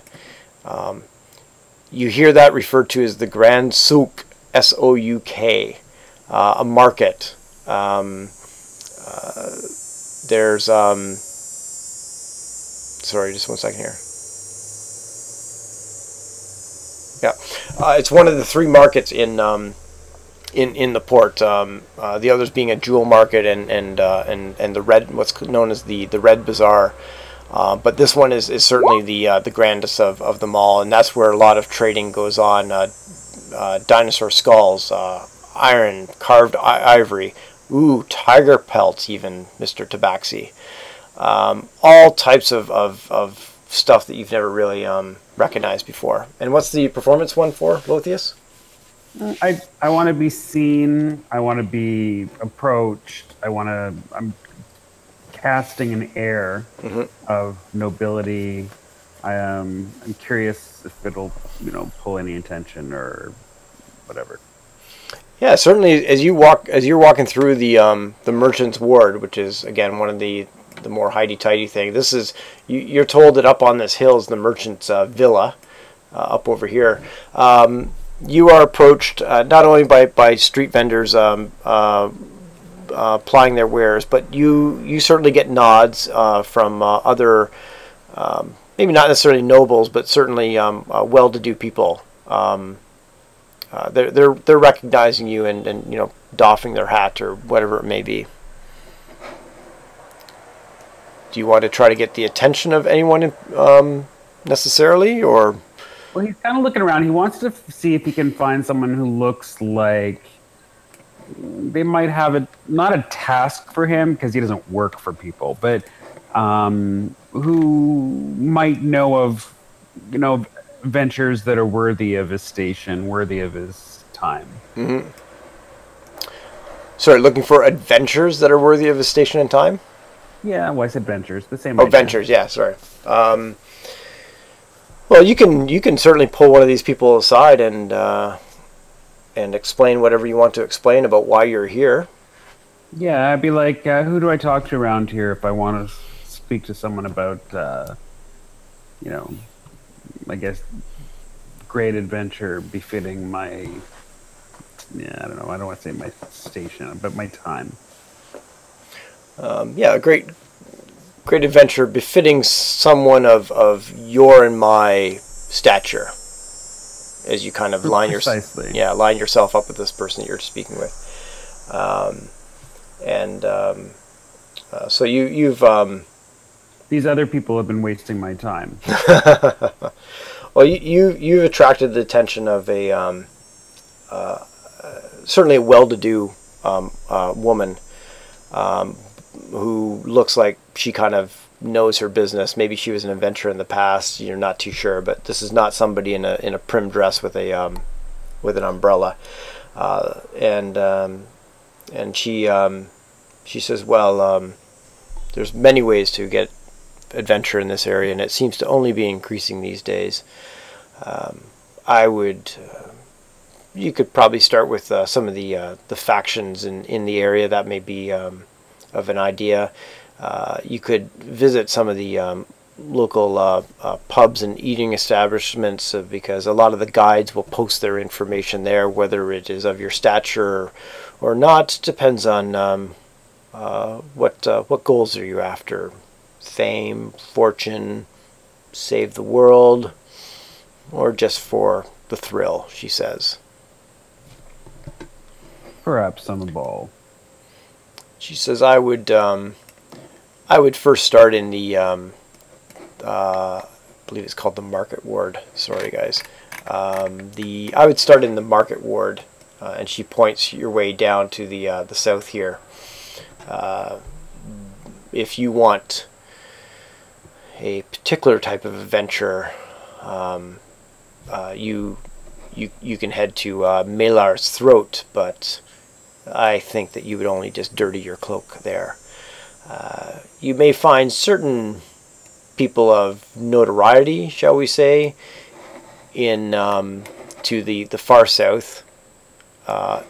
You hear that referred to as the Grand Souk, S-O-U-K, a market. There's sorry, just 1 second here. Yeah, it's one of the three markets in the port. The others being a jewel market and the red, what's known as the Red Bazaar. But this one is certainly the grandest of them all, and that's where a lot of trading goes on. Dinosaur skulls, iron, carved ivory, ooh, tiger pelts even, Mr. Tabaxi. All types of stuff that you've never really recognized before. And what's the performance one for, Lothius? I want to be seen. I want to be approached. I'm casting an air of nobility. I'm curious if it'll, pull any attention or whatever. Yeah, certainly. As you're walking through the merchant's ward, which is again one of the more hidey-tidy thing. This is you're told that up on this hill is the merchant's villa, up over here. You are approached not only by street vendors plying their wares, but you certainly get nods from other, maybe not necessarily nobles, but certainly well-to-do people. They're recognizing you and doffing their hat or whatever it may be. Do you want to try to get the attention of anyone necessarily, or? Well, he's kind of looking around. He wants to see if he can find someone who looks like they might have not a task for him because he doesn't work for people, but who might know of, ventures that are worthy of his station, worthy of his time. Mm-hmm. Sorry, looking for adventures that are worthy of his station and time? Yeah, well, I said ventures. The same. Oh, ventures. Yeah, sorry. Well, you can certainly pull one of these people aside and explain whatever you want to explain about why you're here. Yeah, I'd be like, who do I talk to around here if I want to speak to someone about, I guess, great adventure befitting my, I don't know, I don't want to say my station, but my time. Yeah, a great adventure befitting someone of your and my stature, as you kind of line yourself up with this person that you're speaking with. So you've these other people have been wasting my time. Well, you've attracted the attention of a certainly a well-to-do woman who looks like she kind of knows her business. Maybe she was an adventurer in the past. You're not too sure, but this is not somebody in a prim dress with an umbrella. And she says, well, there's many ways to get adventure in this area, and it seems to only be increasing these days. You could probably start with some of the factions in the area. That may be of an idea. You could visit some of the local pubs and eating establishments, because a lot of the guides will post their information there, whether it is of your stature or not. Depends on what goals are you after. Fame, fortune, save the world, or just for the thrill, she says. Perhaps some of all. She says, I would first start in the I believe it's called the market ward. Sorry, guys. I would start in the market ward, and she points your way down to the south here. If you want a particular type of adventure, you can head to Malar's Throat, but I think that you would only just dirty your cloak there. You may find certain people of notoriety, shall we say, in to the far south,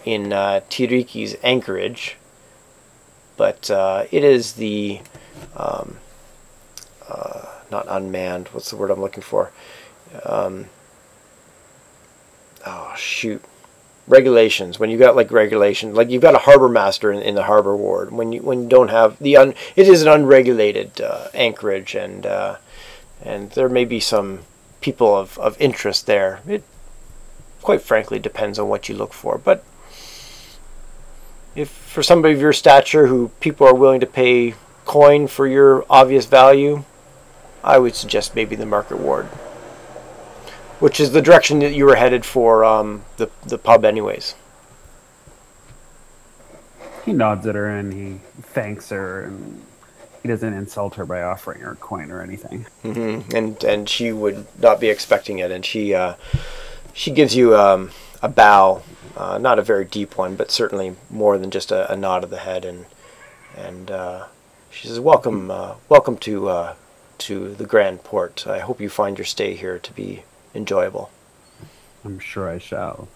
in Tiriki's anchorage, but it is the not unmanned. What's the word I'm looking for? Oh shoot! Regulations. When you got like regulation, like you've got a harbor master in the harbor ward. When you don't have it is an unregulated anchorage, and there may be some people of interest there. It quite frankly depends on what you look for, but if for somebody of your stature who people are willing to pay coin for your obvious value, I would suggest maybe the Market Ward, which is the direction that you were headed for the pub anyways. He nods at her and he thanks her, and he doesn't insult her by offering her a coin or anything. And she would not be expecting it, and she gives you a bow, not a very deep one, but certainly more than just a nod of the head, and she says, "Welcome, welcome to the Grand Port. I hope you find your stay here to be enjoyable." I'm sure I shall.